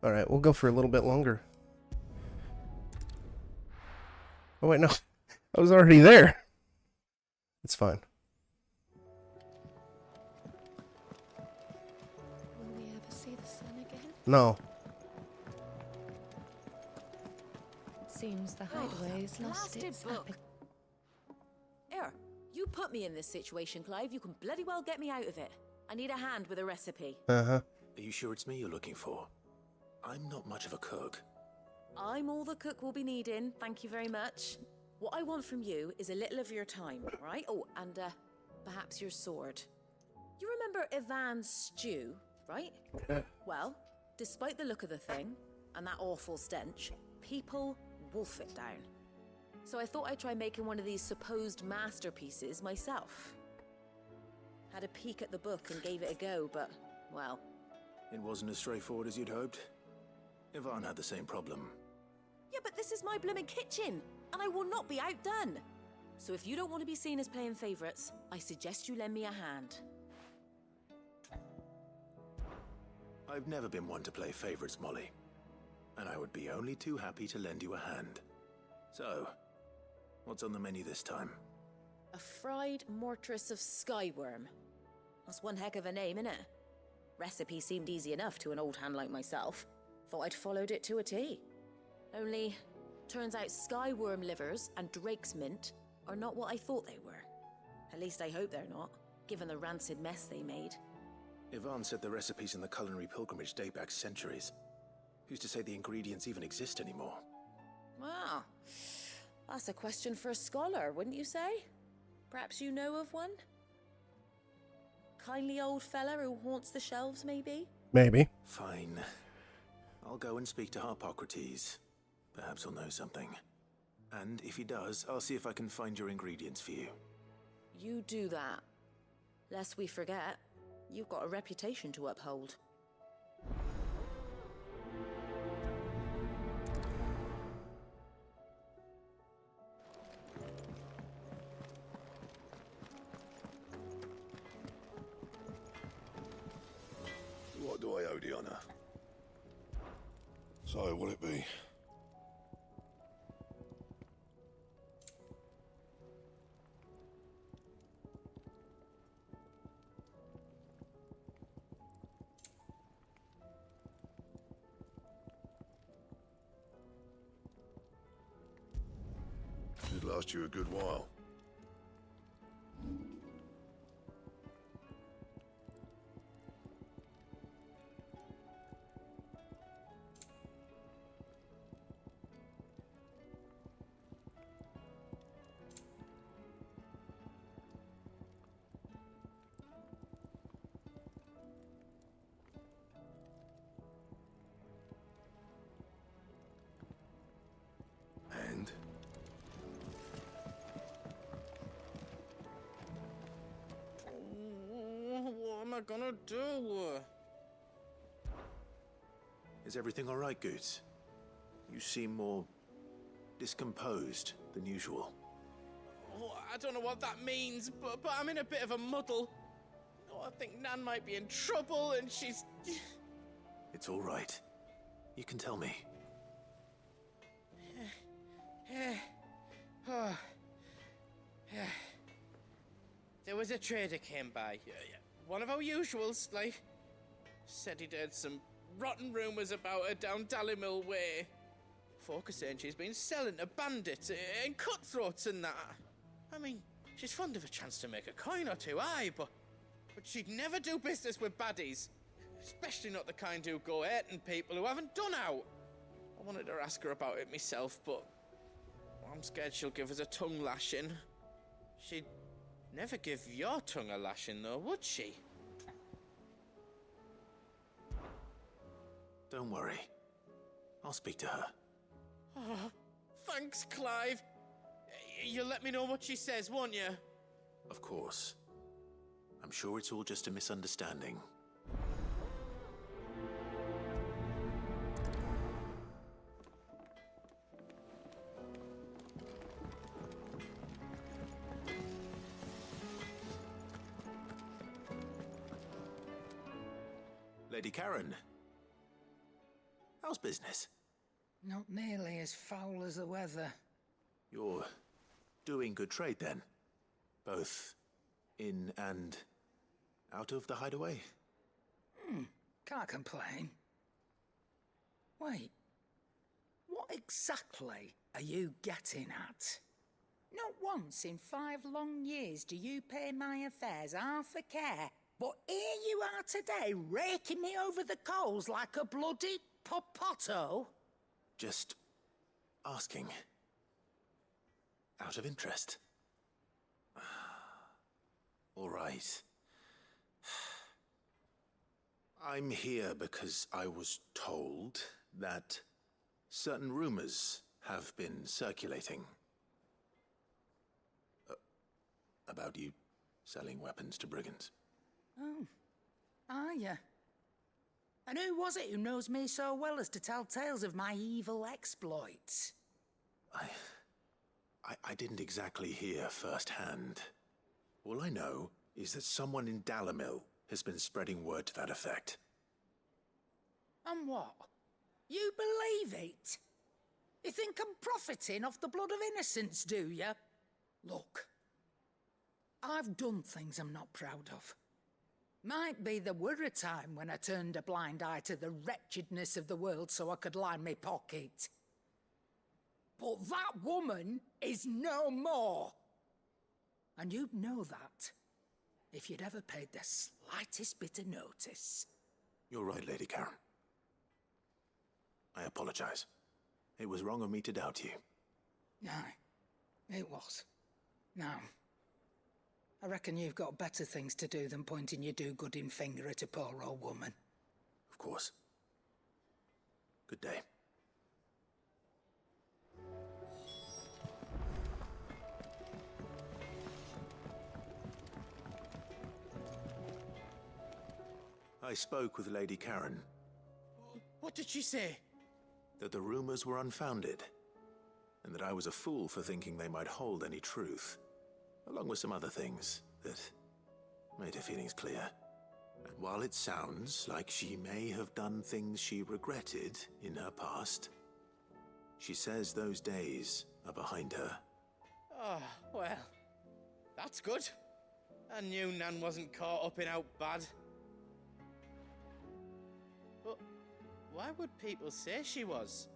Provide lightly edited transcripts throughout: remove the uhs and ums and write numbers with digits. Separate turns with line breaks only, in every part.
Alright, we'll go for a little bit longer. Oh wait, no. I was already there. It's fine.
Will we ever see the sun again?
No.
It seems the hideaway's lost its
book. Here, you put me in this situation, Clive. You can bloody well get me out of it. I need a hand with a recipe.
Uh-huh.
Are you sure it's me you're looking for? I'm not much of a cook.
I'm all the cook will be needing, thank you very much. What I want from you is a little of your time, right? Oh, and perhaps your sword. You remember Ivan's stew, right? Well, despite the look of the thing, and that awful stench, people wolf it down. So I thought I'd try making one of these supposed masterpieces myself. Had a peek at the book and gave it a go, but, well...
It wasn't as straightforward as you'd hoped. Ivan had the same problem.
Yeah, but this is my blooming kitchen, and I will not be outdone. So if you don't want to be seen as playing favourites, I suggest you lend me a hand.
I've never been one to play favourites, Molly. And I would be only too happy to lend you a hand. So, what's on the menu this time?
A fried mortress of skyworm. That's one heck of a name, innit? Recipe seemed easy enough to an old hand like myself. Thought I'd followed it to a T. Only, turns out skyworm livers and drake's mint are not what I thought they were. At least I hope they're not, given the rancid mess they made.
Ivan said the recipes in the culinary pilgrimage date back centuries. Who's to say the ingredients even exist anymore?
Well, that's a question for a scholar, wouldn't you say? Perhaps you know of one? Kindly old fella who haunts the shelves, maybe?
Maybe.
Fine. I'll go and speak to Harpocrates. Perhaps he'll know something. And if he does, I'll see if I can find your ingredients for you.
You do that. Lest we forget, you've got a reputation to uphold.
What do I owe the honor? So, what'll it be? Should last you a good while. And?
What am I gonna do?
Is everything all right, Goots? You seem more discomposed than usual.
Oh, I don't know what that means, but I'm in a bit of a muddle. Oh, I think Nan might be in trouble, and she's...
It's all right. You can tell me.
There was a trader came by. One of our usuals, like. Said he'd heard some rotten rumours about her down Dallymill Way. Folk are saying she's been selling to bandits and cutthroats and that. I mean, she's fond of a chance to make a coin or two, aye, but she'd never do business with baddies. Especially not the kind who go hurting people who haven't done out. I wanted to ask her about it myself, but I'm scared she'll give us a tongue lashing. She'd never give your tongue a lashing, though, would she?
Don't worry. I'll speak to her.
Oh, thanks, Clive. You'll let me know what she says, won't you?
Of course. I'm sure it's all just a misunderstanding. Lady Karen. How's business?
Not nearly as foul as the weather.
You're doing good trade then? Both in and out of the hideaway?
Can't complain. Wait. What exactly are you getting at? Not once in 5 long years do you pay my affairs half a care, but here you are today, raking me over the coals like a bloody popoto?
Just asking. Out of interest. All right. I'm here because I was told that certain rumors have been circulating about you selling weapons to brigands.
Oh, are you? And who was it who knows me so well as to tell tales of my evil exploits?
I didn't exactly hear firsthand. All I know is that someone in Dalimil has been spreading word to that effect.
And what? You believe it? You think I'm profiting off the blood of innocents, do you? Look, I've done things I'm not proud of. Might be there were a time when I turned a blind eye to the wretchedness of the world so I could line my pocket. But that woman is no more. And you'd know that if you'd ever paid the slightest bit of notice.
You're right, Lady Karen. I apologize. It was wrong of me to doubt you.
Aye, it was. Now, I reckon you've got better things to do than pointing your do-gooding finger at a poor old woman.
Of course. Good day. I spoke with Lady Karen.
What did she say?
That the rumors were unfounded, and that I was a fool for thinking they might hold any truth, along with some other things that made her feelings clear. And while it sounds like she may have done things she regretted in her past, she says those days are behind her.
Oh, well, that's good. I knew Nan wasn't caught up in out bad. But why would people say she was?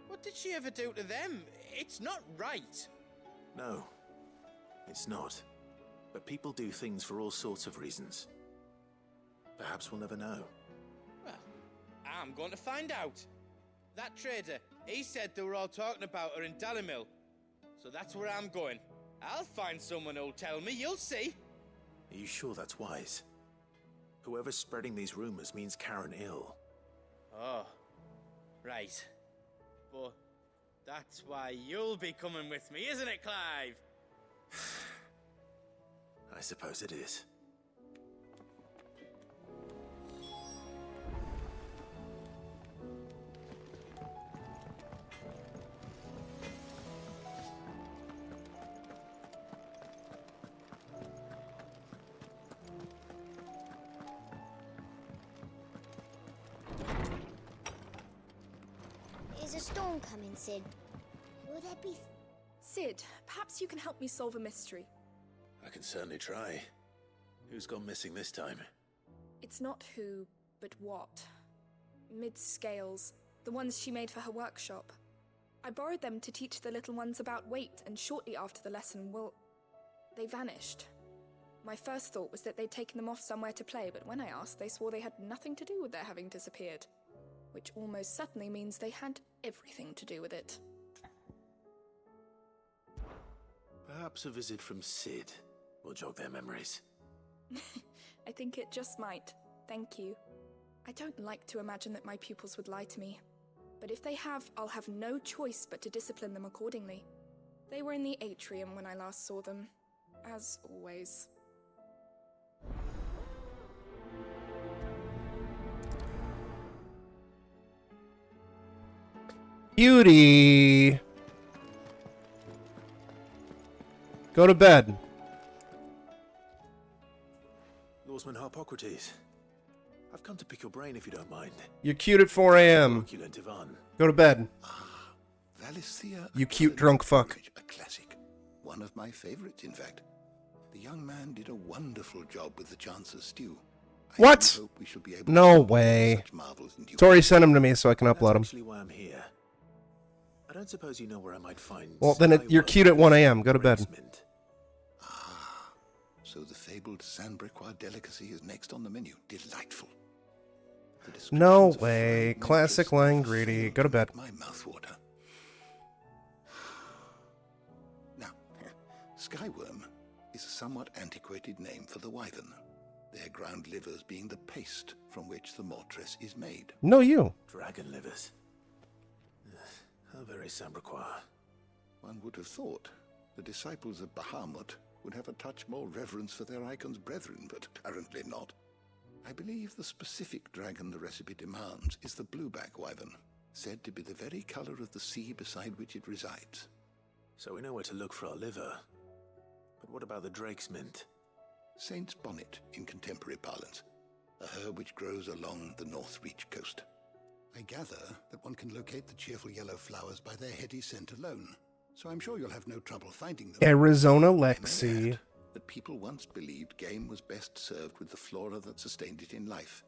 What did she ever do to them? It's not right.
No, it's not. But people do things for all sorts of reasons. Perhaps we'll never know.
Well, I'm going to find out. That trader, he said they were all talking about her in Dalimil. So that's where I'm going. I'll find someone who'll tell me, you'll see.
Are you sure that's wise? Whoever's spreading these rumors means Karen ill.
Oh, right. But that's why you'll be coming with me, isn't it, Clive?
I suppose it is.
Is a storm coming, Sid? Will there be...
Sid, perhaps you can help me solve a mystery.
I can certainly try. Who's gone missing this time?
It's not who, but what. Mid-scales, the ones she made for her workshop. I borrowed them to teach the little ones about weight, and shortly after the lesson, well, they vanished. My first thought was that they'd taken them off somewhere to play, but when I asked, they swore they had nothing to do with their having disappeared. Which almost certainly means they had everything to do with it.
Perhaps a visit from Sid will jog their memories.
I think it just might. Thank you. I don't like to imagine that my pupils would lie to me. But if they have, I'll have no choice but to discipline them accordingly. They were in the atrium when I last saw them. As always.
Beauty! Go to bed.
Lawsman Harpocrates. I've come to pick your brain if you don't mind.
You're cute at 4 a.m.
You learnt Ivan.
Go to bed.
Valisthea,
You cute drunk fuck.
a classic. One of my favorites, in fact. The young man did a wonderful job with the Chance's stew. I
What?
hope we shall be able
No
to
way.
such marvels in due
Tori sent him to me so I can
That's
upload him.
actually why I'm here. I don't suppose you know where I might find.
Well, then you're cute at 1 a.m. Go to bed.
Mint.
So the fabled Sandbrequois delicacy is next on the menu. Delightful. The
No
descriptions of
way.
fried
Classic
natures
lying
never
greedy.
fail
Go to bed.
make My mouth water. Now, Skyworm is a somewhat antiquated name for the wyvern. Their ground livers being the paste from which the mortress is made.
No, you.
Dragon livers. How very Sambrequois.
One would have thought the disciples of Bahamut would have a touch more reverence for their icon's brethren, but apparently not. I believe the specific dragon the recipe demands is the blueback wyvern, said to be the very color of the sea beside which it resides.
So we know where to look for our liver. But what about the drake's mint?
Saint's bonnet in contemporary parlance, a herb which grows along the North Reach coast. I gather that one can locate the cheerful yellow flowers by their heady scent alone, so I'm sure you'll have no trouble finding them.
Arizona
I may
Lexi.
add that people once believed game was best served with the flora that sustained it in life,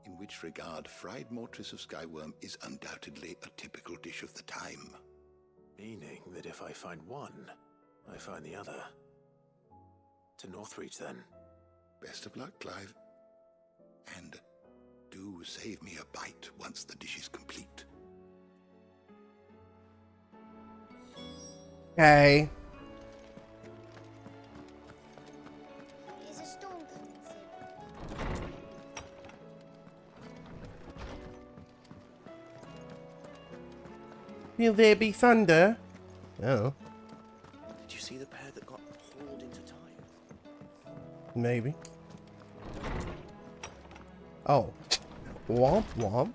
in which regard fried mortress of Skyworm is undoubtedly a typical dish of the time.
Meaning that if I find one, I find the other. To Northreach, then.
Best of luck, Clive. And do save me a bite once the dish is complete.
Okay.
Is a storm coming soon?
Will there be thunder? Oh,
Did you see the pair that got hauled into time?
maybe. Oh. Womp womp.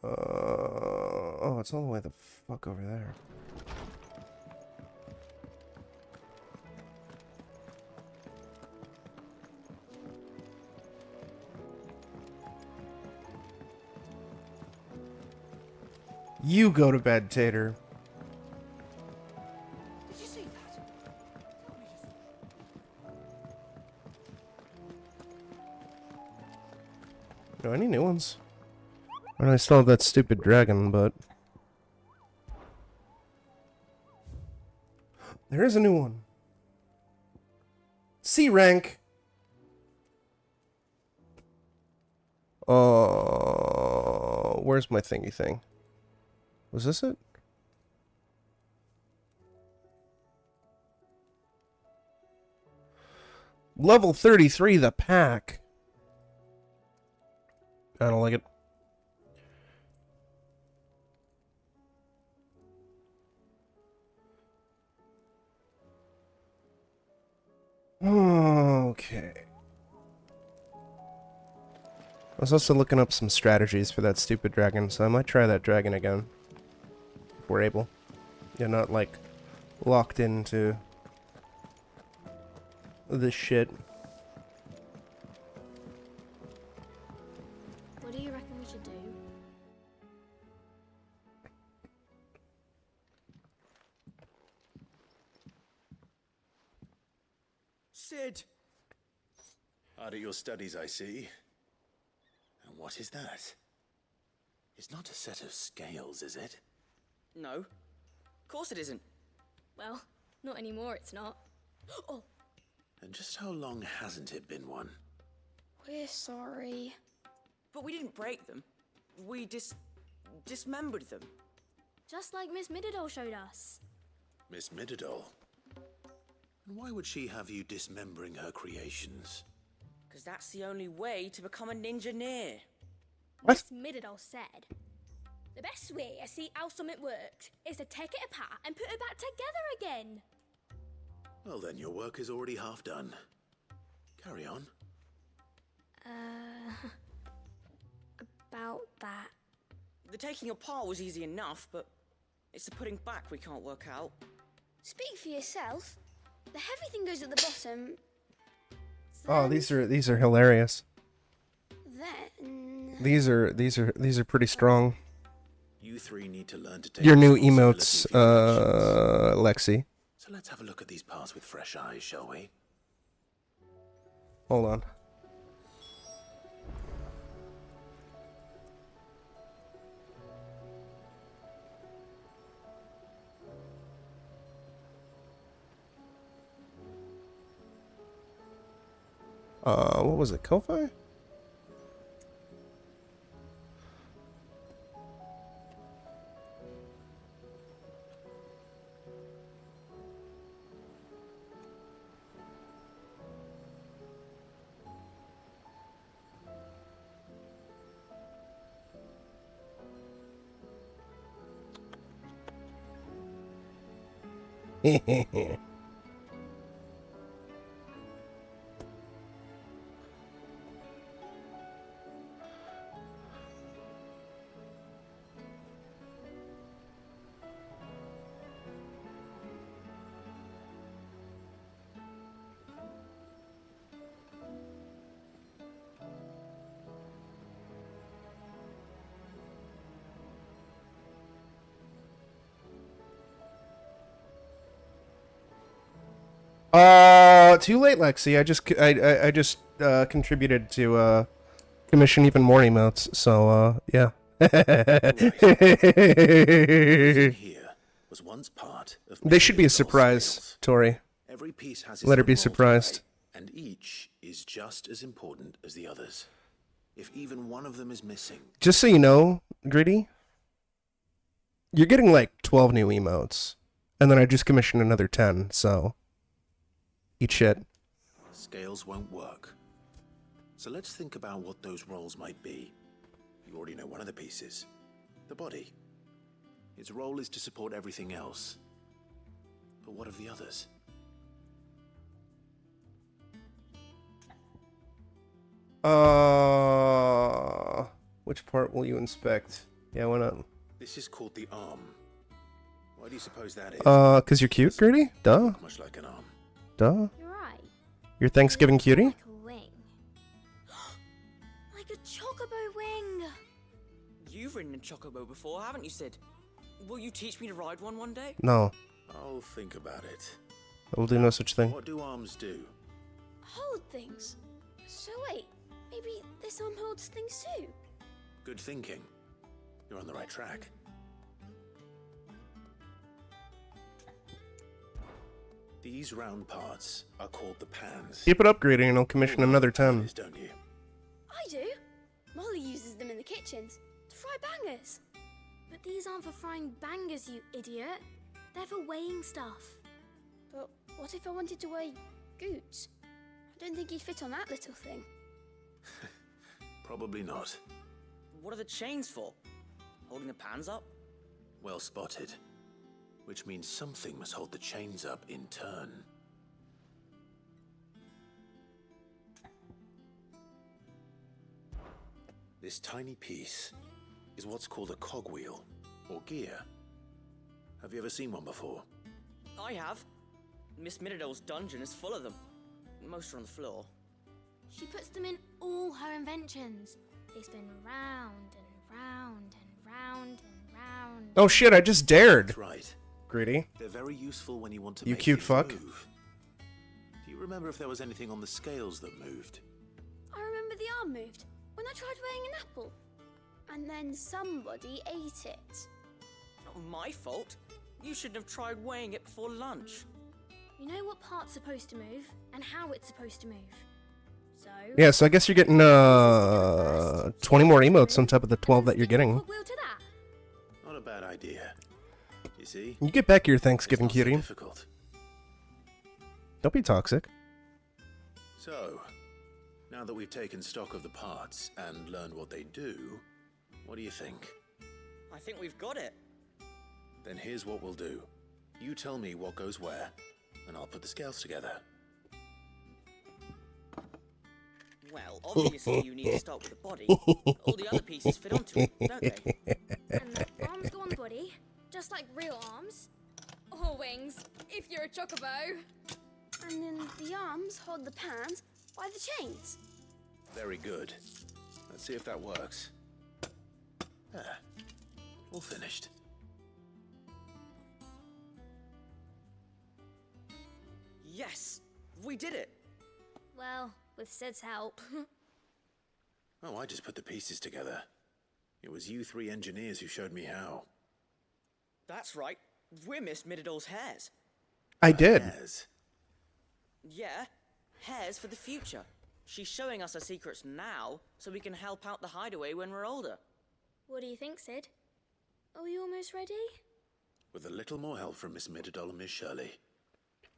Oh, it's all the way the fuck over there. You go to bed, Tater.
Did you see that?
No, any new ones? And I still have that stupid dragon, but there is a new one. C rank. Where's my thingy thing? Was this it? Level 33, the pack. I don't like it. Okay. I was also looking up some strategies for that stupid dragon, so I might try that dragon again. If we're able. Yeah, not like locked into this shit.
What do you reckon we should do?
Sid!
Hard at your studies, I see. And what is that? It's not a set of scales, is it?
No. Of course it isn't.
Well, not anymore, it's not. Oh,
And just how long hasn't it been one?
we're sorry.
But we didn't break them. We dismembered them.
Just like Miss Mididol showed us.
Miss Mididol? And why would she have you dismembering her creations?
Because that's the only way to become a ninja-neer.
What?
Miss Mididol said, the best way to see how something worked is to take it apart and put it back together again.
Well then, your work is already half done. Carry on.
About that.
The taking apart was easy enough, but it's the putting back we can't work out.
Speak for yourself. The heavy thing goes at the bottom.
Oh, these are hilarious.
Then
These are pretty strong.
You three need to learn to take
Your new
responsibility
emotes,
for your actions.
Lexi.
So let's have a look at these parts with fresh eyes, shall we?
Hold on. What was it? Ko-Fi? Too late, Lexi. I just contributed to commission even more emotes. So yeah.
Here was once part of
They should be a
Mr.
surprise,
Scales.
Tori.
Every piece has its
Let her
own
be
role to
surprised.
play, and each is just as important as the others. If even one of them is missing,
Just so you know, Gritty, you're getting like 12 new emotes, and then I just commissioned another 10. So eat shit.
Scales won't work. So let's think about what those roles might be. You already know one of the pieces, the body. Its role is to support everything else. But what of the others?
Which part will you inspect? Yeah, why not?
This is called the arm. Why do you suppose that is?
'Cause you're cute, Gritty? Duh.
Much like an arm.
Duh.
you're right.
You're Thanksgiving cutie?
Like a wing. Like a chocobo wing.
You've ridden a chocobo before, haven't you, Sid? Will you teach me to ride one day?
No.
I'll think about it.
I will do no such thing.
What do arms do?
Hold things. So wait, maybe this arm holds things too.
Good thinking. You're on the right track. These round parts are called the pans.
Keep it up, Gritty, and I'll commission another 10.
Don't you?
I do. Molly uses them in the kitchens to fry bangers. But these aren't for frying bangers, you idiot. They're for weighing stuff. But what if I wanted to weigh Goots? I don't think he'd fit on that little thing.
Probably not.
What are the chains for? Holding the pans up?
Well spotted. Which means something must hold the chains up in turn. This tiny piece is what's called a cogwheel, or gear. Have you ever seen one before?
I have. Miss Minnedale's dungeon is full of them. Most are on the floor.
She puts them in all her inventions. They spin round and round and round and round.
Oh shit, I just dared.
That's right.
Gritty.
They're very useful when you want to
You
make
cute
things
fuck.
move. Do you remember if there was anything on the scales that moved?
I remember the arm moved when I tried weighing an apple. And then somebody ate it.
Not my fault. You shouldn't have tried weighing it before lunch.
You know what part's supposed to move and how it's supposed to move. So
Yeah, so I guess you're getting 20 more emotes on top of the 12 that you're getting.
cogwheel to that.
Not a bad idea. You see?
You get back your
It's
Thanksgiving
not so
cutie.
difficult.
Don't be toxic.
So, now that we've taken stock of the parts and learned what they do, what do you think?
I think we've got it.
Then here's what we'll do. You tell me what goes where, and I'll put the scales together.
Well, obviously you need to start with the body. All the other pieces fit onto it, don't they?
And the arms go on the body, just like real arms. Or wings, if you're a chocobo. And then the arms hold the pans, Why the chains?
Very good. Let's see if that works. There. All finished.
Yes! We did it!
Well, with Sid's help.
Oh, I just put the pieces together. It was you three engineers who showed me how.
That's right. We're Miss Mididol's hares.
I did.
Hares.
Yeah, hares for the future. She's showing us her secrets now, so we can help out the hideaway when we're older.
What do you think, Sid? Are we almost ready?
With a little more help from Miss Mididol and Miss Shirley,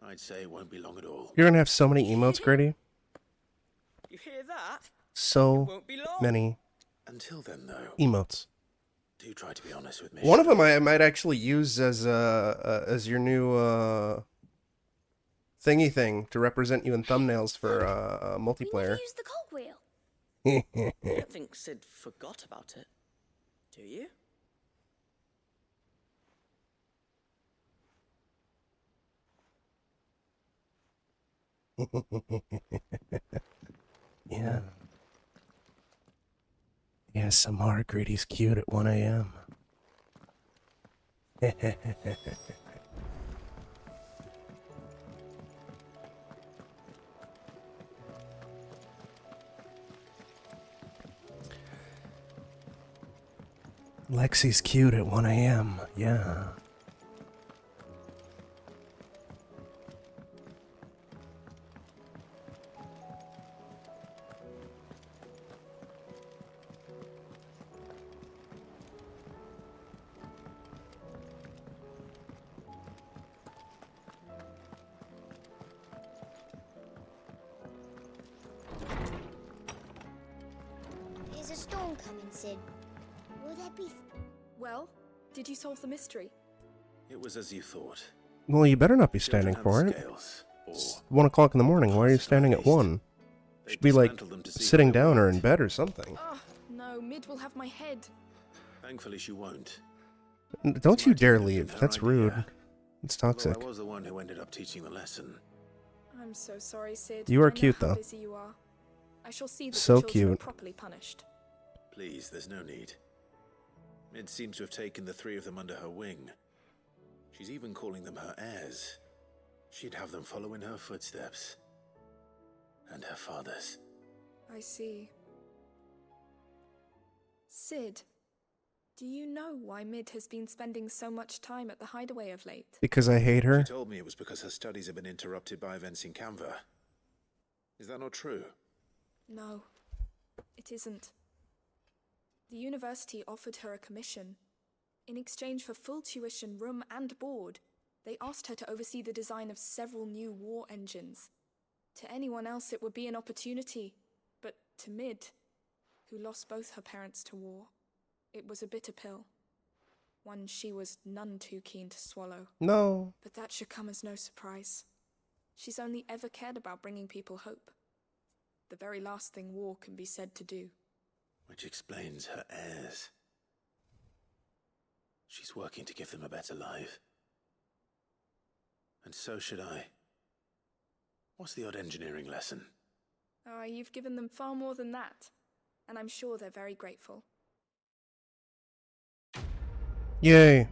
I'd say it won't be long at all.
You're gonna have so many emotes, Grady.
You hear that?
So
Won't be long.
many
Until then, though,
emotes.
do try to be honest with me.
One of them I might actually use as your new thingy thing to represent you in thumbnails for
We
multiplayer.
never used the cogwheel.
I don't think Sid forgot about it. Do you?
Yeah. Yeah, Samara Grady's cute at 1 a.m. Lexi's cute at 1 a.m. Yeah.
There's a storm coming, Sid. Will there be...
Well, did you solve the mystery?
It was as you thought.
Well, you better not be standing for it.
Scales, or
It's 1 o'clock in the morning. Why are you standing at 1?
they
Should be like
dismantled them to see
sitting
how they
down or
worked.
in bed or something.
Oh, no, Mid will have my head.
Thankfully, she won't.
Don't you
Might
dare
have been
leave.
her
That's
idea.
rude. It's
Although
toxic.
I was the one who ended up teaching the lesson.
I'm so sorry, Sid.
You are
I know
cute,
how
though.
busy you are. I shall see that
So
the children are
cute.
properly punished.
Please, there's no need. Mid seems to have taken the three of them under her wing. She's even calling them her heirs. She'd have them follow in her footsteps. And her father's.
I see. Sid, do you know why Mid has been spending so much time at the hideaway of late?
Because I hate her?
She told me it was because her studies have been interrupted by events in Canva. Is that not true?
No, it isn't. The university offered her a commission. In exchange for full tuition, room and board, they asked her to oversee the design of several new war engines. To anyone else it would be an opportunity, but to Mid, who lost both her parents to war, it was a bitter pill. One she was none too keen to swallow.
No.
But that should come as no surprise. She's only ever cared about bringing people hope. The very last thing war can be said to do.
Which explains her heirs. She's working to give them a better life. And so should I. What's the odd engineering lesson?
Ah, you've given them far more than that, and I'm sure they're very grateful.
Yay.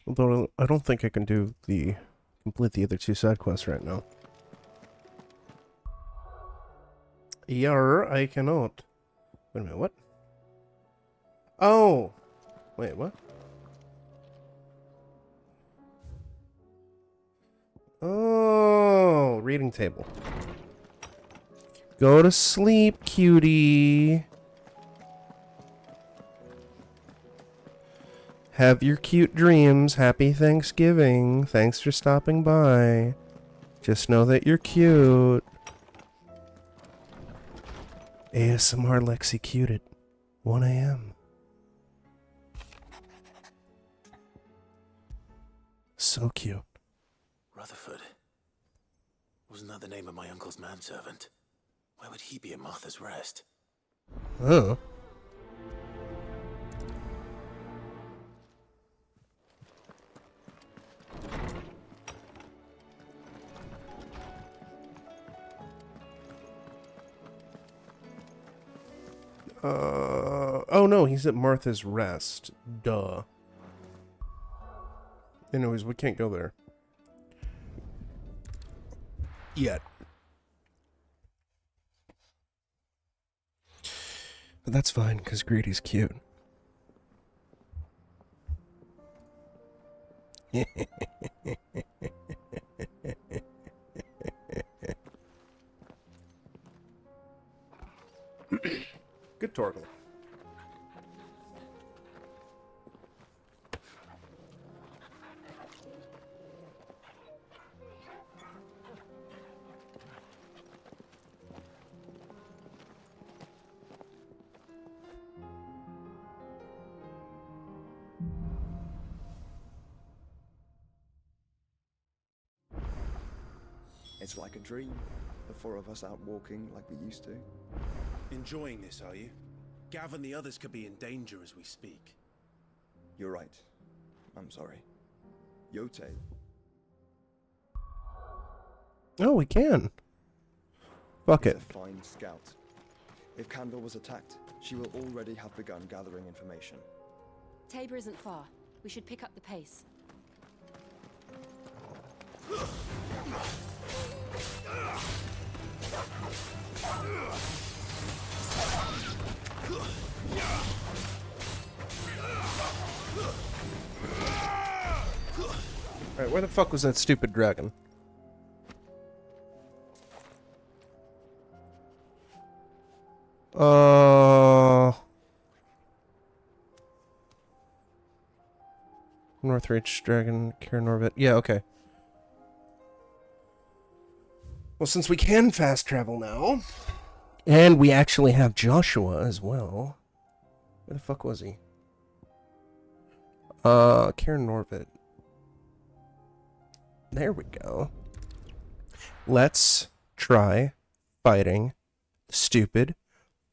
Although I don't think I can complete the other 2 side quests right now. Yar, I cannot. Wait a minute, what? Oh! Wait, what? Oh, reading table. Go to sleep, cutie. Have your cute dreams. Happy Thanksgiving. Thanks for stopping by. Just know that you're cute. ASMR Lexi cute at 1 a.m. So cute.
Rutherford. Wasn't that the name of my uncle's manservant? Why would he be at Martha's Rest?
Oh. Oh no, he's at Martha's Rest. Duh. Anyways, we can't go there. Yet. But that's fine, because Greedy's cute. Good Torgal.
It's like a dream. The four of us out walking like we used to.
Enjoying this, are you? Gav and the others could be in danger as we speak.
You're right. I'm sorry. Yote.
Oh, we can. Fuck it.
A fine scout. If Candle was attacked, she will already have begun gathering information.
Tabor isn't far. We should pick up the pace.
Alright, where the fuck was that stupid dragon? Northreach Dragon, Karen Orbit. Yeah, okay. Well, since we can fast travel now, and we actually have Joshua as well. Where the fuck was he? Karen Orbit. There we go. Let's try fighting the stupid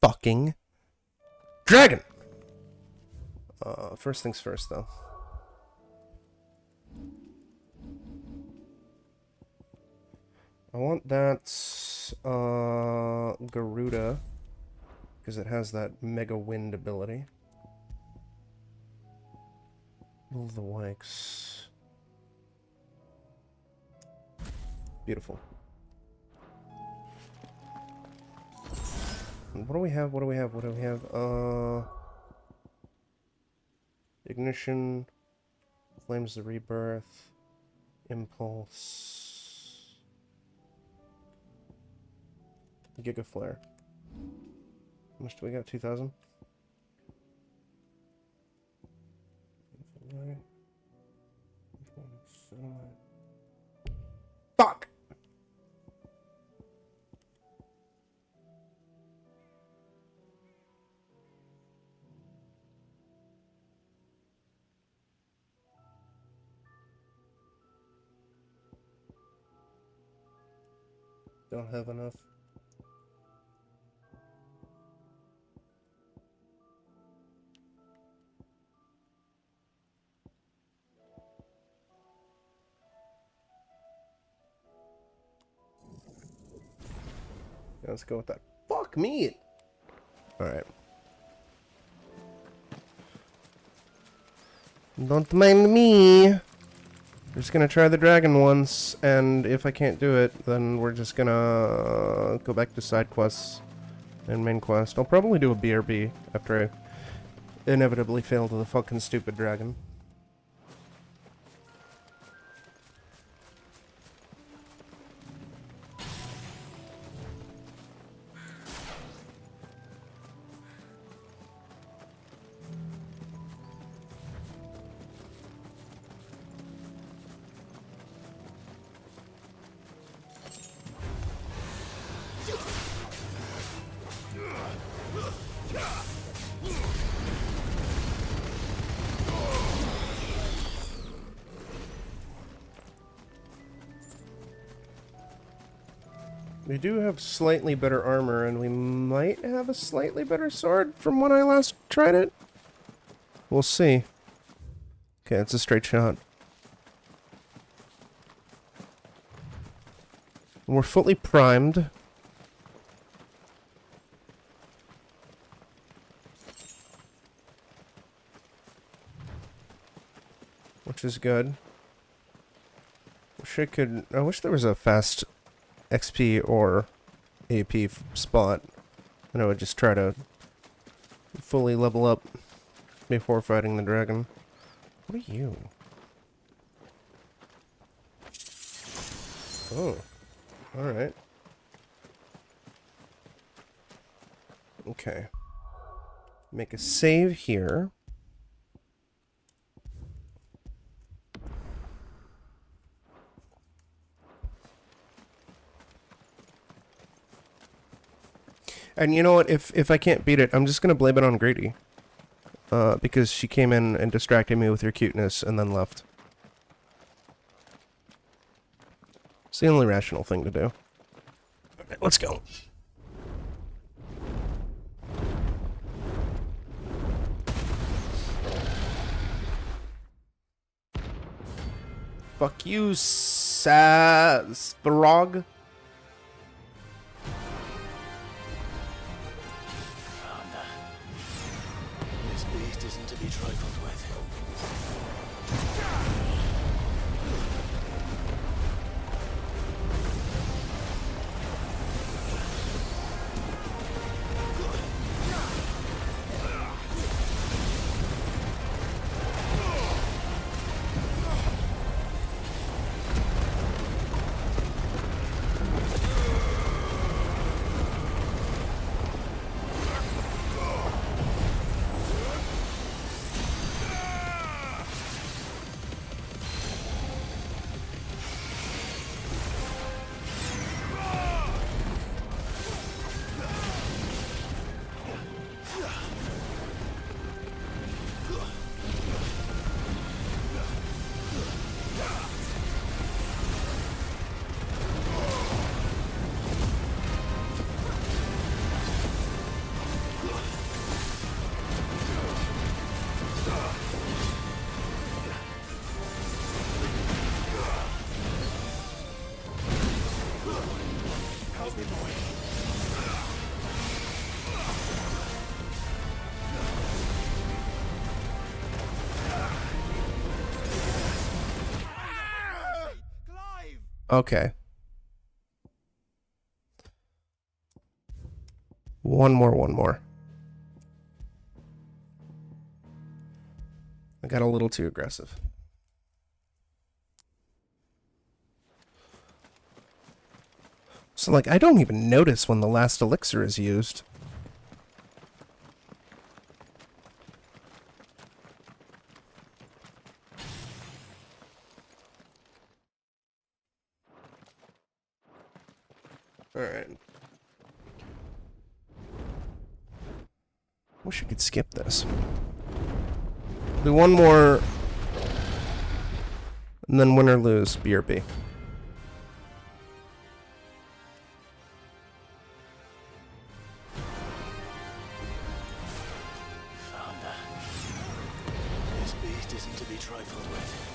fucking dragon. First things first, though. I want that Garuda, because it has that mega wind ability. All the Wikes. Beautiful. What do we have? What do we have? What do we have? Ignition, Flames of Rebirth, Impulse. Giga Flare. How much do we got? 2,000? Fuck! Don't have enough. Yeah, let's go with that. Fuck me! Alright. Don't mind me! We're just gonna try the dragon once, and if I can't do it, then we're just gonna go back to side quests and main quest. I'll probably do a BRB after I inevitably fail to the fucking stupid dragon. We do have slightly better armor, and we might have a slightly better sword from when I last tried it. We'll see. Okay, it's a straight shot. We're fully primed. which is good. I wish there was a fast XP or AP spot, and I would just try to fully level up before fighting the dragon. What are you? Oh, alright. Okay. Make a save here. And you know what? If I can't beat it, I'm just gonna blame it on Grady. Because she came in and distracted me with her cuteness and then left. It's the only rational thing to do. Alright, let's go. Fuck you, Throg.
This beast isn't to be trifled with.
Okay. One more. I got a little too aggressive. So, like, I don't even notice when the last elixir is used. Alright. Wish I could skip this. Do one more, and then win or lose, BRB.
This beast isn't to be trifled with.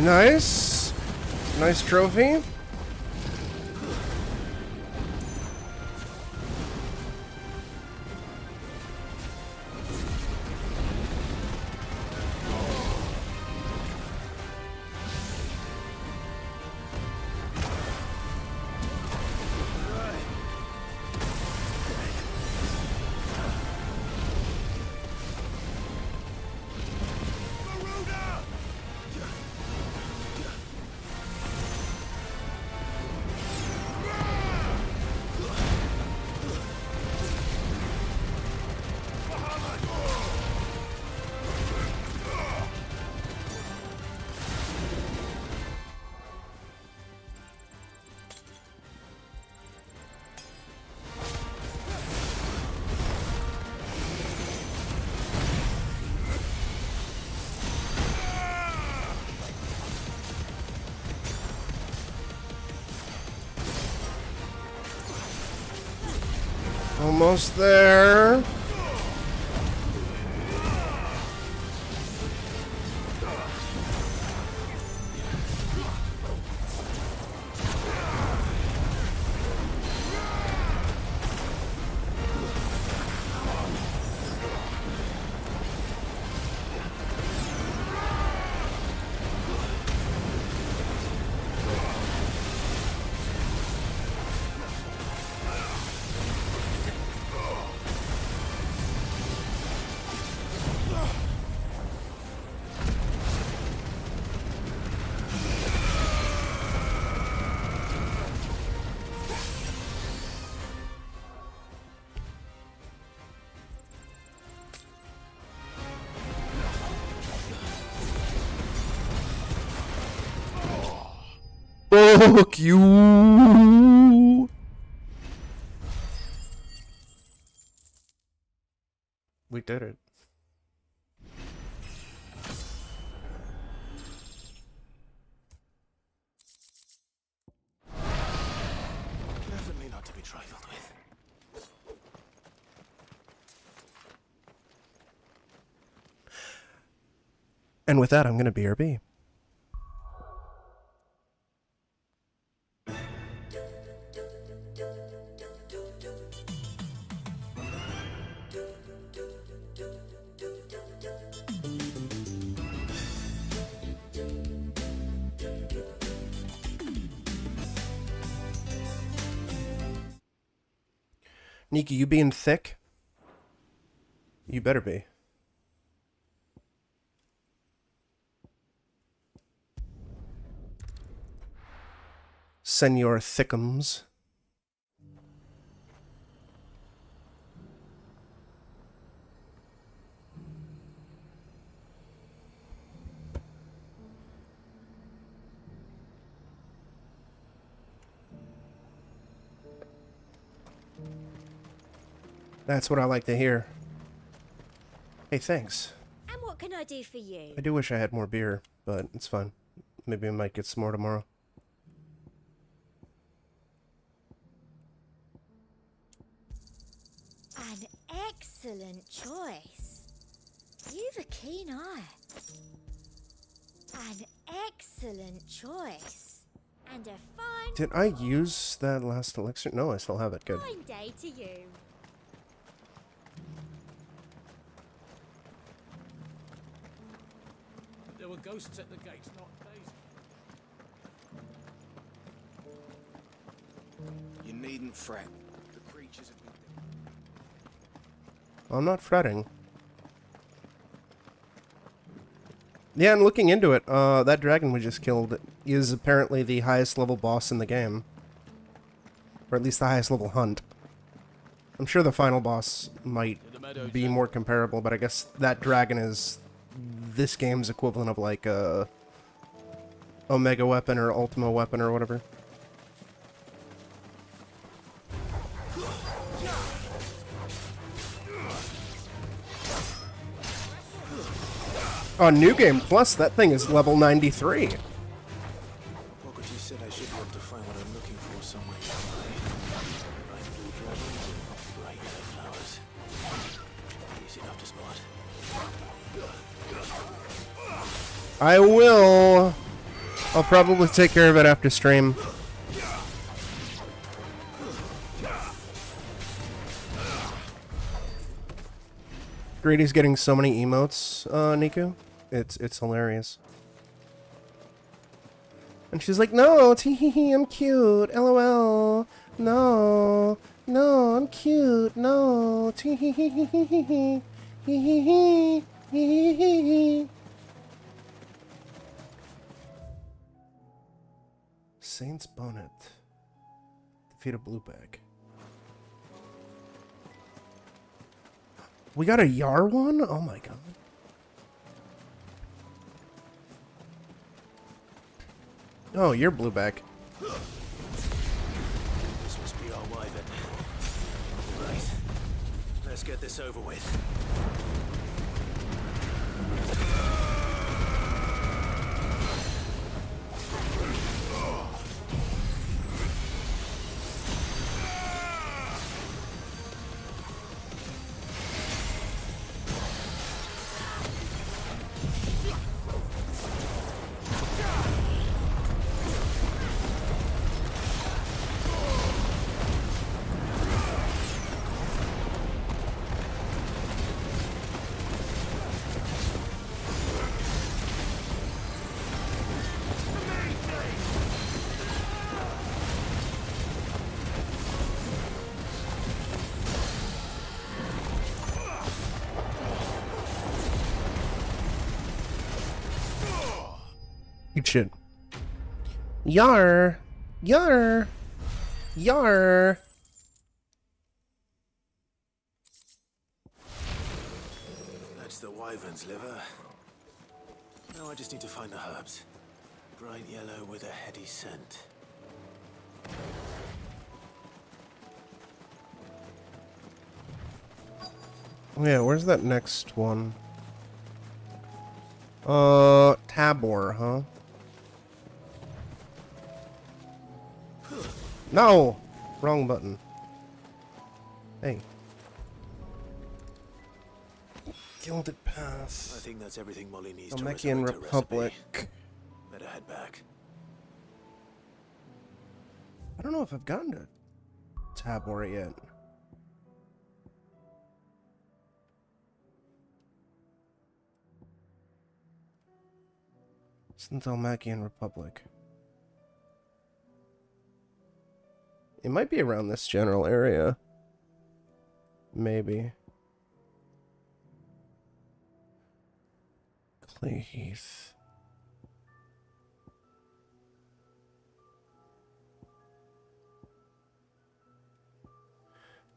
Nice. Nice trophy. Almost there. Fuck you! We did it.
Definitely not to be trifled with.
And with that, I'm gonna BRB. Nikki, you being thick? You better be. Senor Thickums. That's what I like to hear. Hey, thanks.
And what can I do for you?
I do wish I had more beer, but it's fine. Maybe I might get some more tomorrow.
An excellent choice. You've a keen eye. An excellent choice. And a fine...
Did I use that last elixir? No, I still have it. Good.
Fine day to you.
There were ghosts at the gates, not days.
You needn't fret. The creatures have been...
I'm not fretting. Yeah, and looking into it, that dragon we just killed is apparently the highest level boss in the game. Or at least the highest level hunt. I'm sure the final boss might be more comparable, but I guess that dragon is this game's equivalent of like a Omega weapon or Ultima weapon or whatever. On New Game Plus, that thing is level 93.
Pocket said I should be able to find what I'm looking for somewhere nearby. Bright blue dragons and bright yellow flowers. Easy enough to spot.
I will. I'll probably take care of it after stream. Grady's getting so many emotes, Nico. It's hilarious. And she's like, no, tee-hee-hee, I'm cute, LOL. No, no, I'm cute, no, tee-hee-hee-hee-hee-hee, hee-hee-hee, hee-hee-hee. Saint's Bonnet. Defeat a blue bag. We got a Yar one? Oh my god. Oh, you're blueback.
This must be our wyvern. Right. Let's get this over with.
Good shit. Yar! Yar! Yar!
That's the wyvern's liver. Now I just need to find the herbs. bright yellow with a heady scent.
Oh yeah, where's that next one? Tabor, huh? No! Wrong button. Hey. Gilded Path.
I think that's everything Molly needs to
Namekian
resurrect her
Republic.
recipe. Better head back.
I don't know if I've gotten to Tabor yet. Since Namekian Republic. It might be around this general area. Maybe. Clay Heath.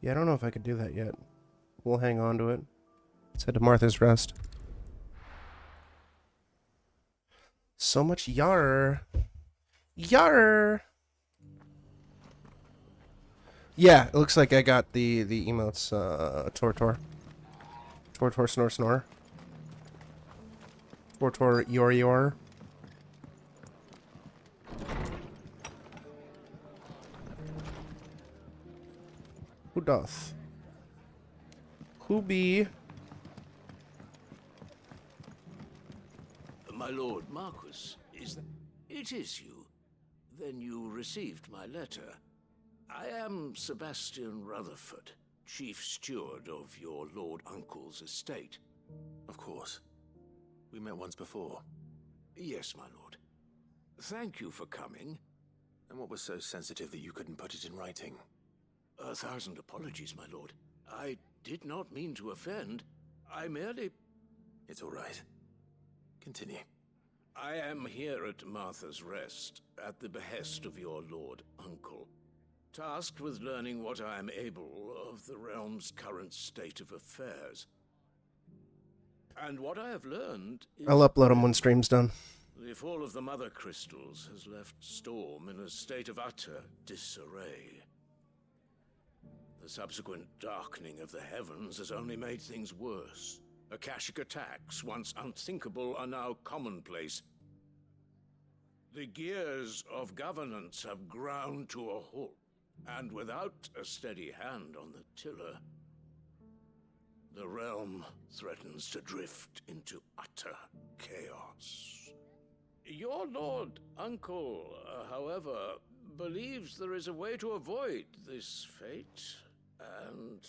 Yeah, I don't know if I could do that yet. We'll hang on to it. Let's head to Martha's Rest. So much yar. Yar! Yeah, it looks like I got the emotes, Tortor. Tortor Snore Snore. Tortor Yor Yor. Who doth? Who be?
My lord Marquis, is that... It is you. Then you received my letter. I am Sebastian Rutherford, chief steward of your lord uncle's estate.
Of course. We met once before.
Yes, my lord. Thank you for coming.
And what was so sensitive that you couldn't put it in writing?
1,000 apologies, my lord. I did not mean to offend. I merely...
It's all right. Continue.
I am here at Martha's Rest, at the behest of your lord uncle, tasked with learning what I am able of the realm's current state of affairs. And what I have learned is...
I'll upload them when stream's done.
The fall of the Mother Crystals has left Storm in a state of utter disarray. The subsequent darkening of the heavens has only made things worse. Akashic attacks, once unthinkable, are now commonplace. The gears of governance have ground to a halt, and without a steady hand on the tiller, the realm threatens to drift into utter chaos. Your lord uncle, however, believes there is a way to avoid this fate, and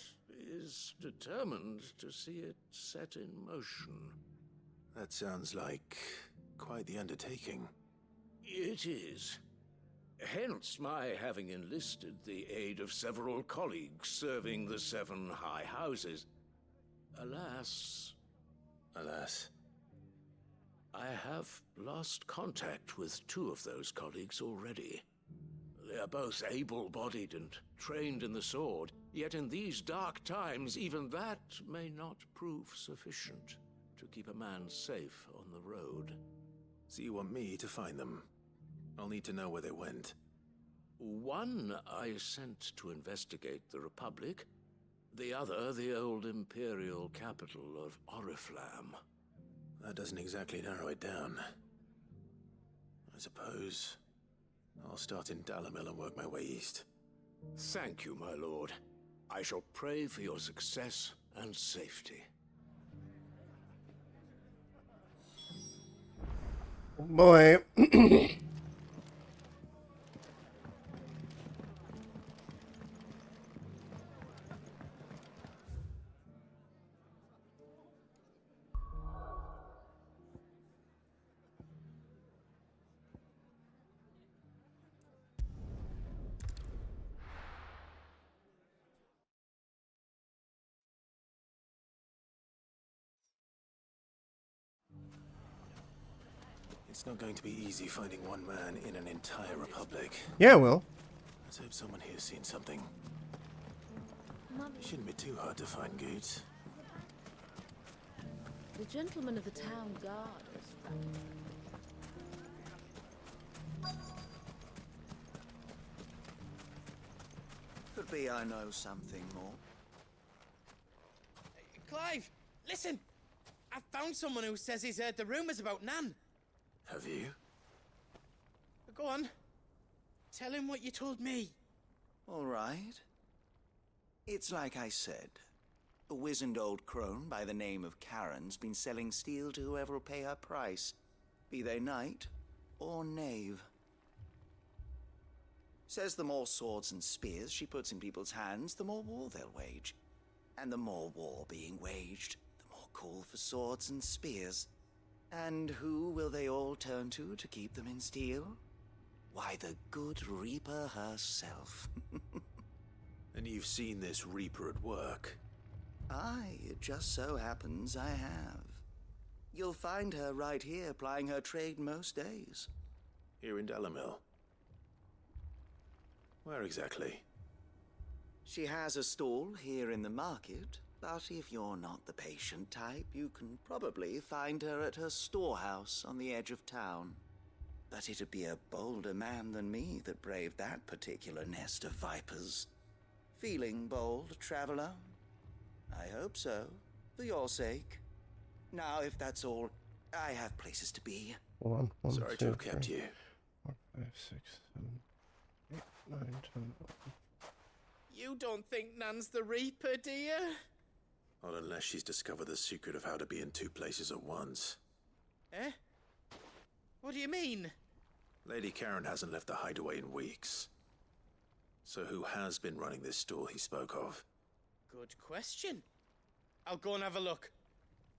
is determined to see it set in motion.
That sounds like quite the undertaking.
It is. Hence my having enlisted the aid of several colleagues serving the 7 high houses. Alas...
Alas?
I have lost contact with 2 of those colleagues already. They are both able-bodied and trained in the sword, yet in these dark times, even that may not prove sufficient to keep a man safe on the road.
So you want me to find them? I'll need to know where they went.
One I sent to investigate the Republic, the other the old Imperial capital of Oriflamme.
That doesn't exactly narrow it down. I suppose I'll start in Dalimil and work my way east.
Thank you, my lord. I shall pray for your success and safety.
Oh boy.
It's not going to be easy finding one man in an entire republic.
Yeah, well.
Let's hope someone here's seen something. It shouldn't be too hard to find Goods.
The gentleman of the town guard is
Could be I know something more.
Clive, listen! I found someone who says he's heard the rumours about Nan.
Have you?
Go on. Tell him what you told me.
All right. It's like I said. A wizened old crone by the name of Karen's been selling steel to whoever'll pay her price, be they knight or knave. Says the more swords and spears she puts in people's hands, the more war they'll wage. And the more war being waged, the more call for swords and spears. And who will they all turn to keep them in steel? Why, the good Reaper herself.
And you've seen this Reaper at work?
Aye, it just so happens I have. You'll find her right here plying her trade most days.
Here in Dalimil? Where exactly?
She has a stall here in the market, but if you're not the patient type, you can probably find her at her storehouse on the edge of town. But it'd be a bolder man than me that braved that particular nest of vipers. Feeling bold, traveler? I hope so, for your sake. Now, if that's all, I have places to be.
Sorry to have kept you.
4, 5, 6, 7, 8, 9, 10, 11.
You don't think Nan's the Reaper, do you?
Not unless she's discovered the secret of how to be in two places at once.
Eh? What do you mean?
Lady Karen hasn't left the hideaway in weeks. So who has been running this stall he spoke of?
Good question. I'll go and have a look.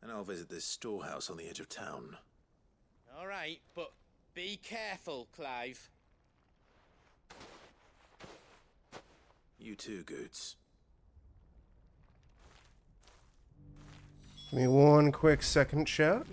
And I'll visit this storehouse on the edge of town.
All right, but be careful, Clive.
You too, Goots.
Give me one quick second, chat.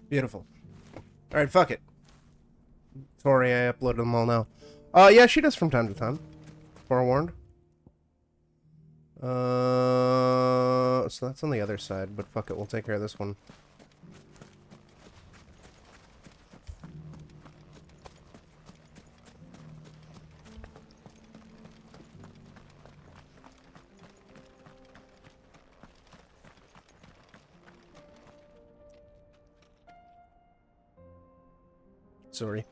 Beautiful. Alright, fuck it. Sorry, I uploaded them all now. Yeah, she does from time to time. Forewarned. So that's on the other side, but fuck it, we'll take care of this one. Sorry.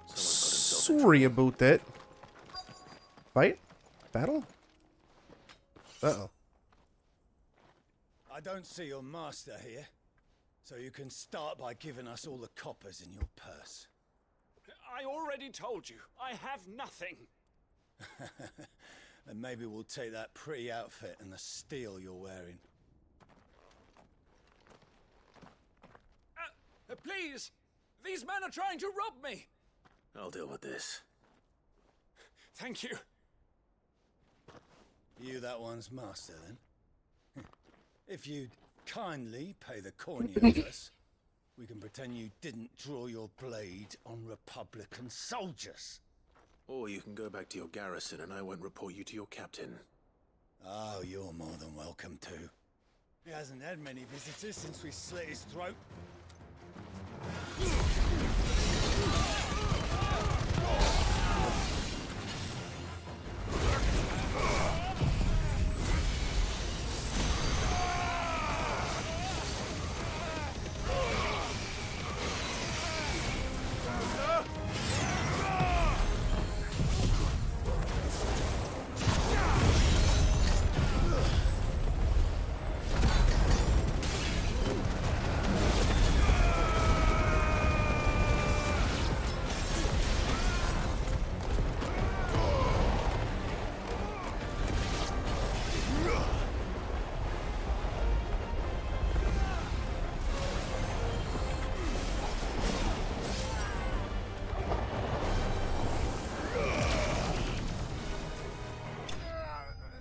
Sorry about that. Fight? Battle? Uh-oh.
I don't see your master here, so you can start by giving us all the coppers in your purse.
I already told you, I have nothing.
And maybe we'll take that pretty outfit and the steel you're wearing.
Please! These men are trying to rob me!
I'll deal with this.
Thank you.
You that one's master, then? If you'd kindly pay the coin you owe us, we can pretend you didn't draw your blade on Republican soldiers.
Or you can go back to your garrison and I won't report you to your captain.
Oh, you're more than welcome to. He hasn't had many visitors since we slit his throat.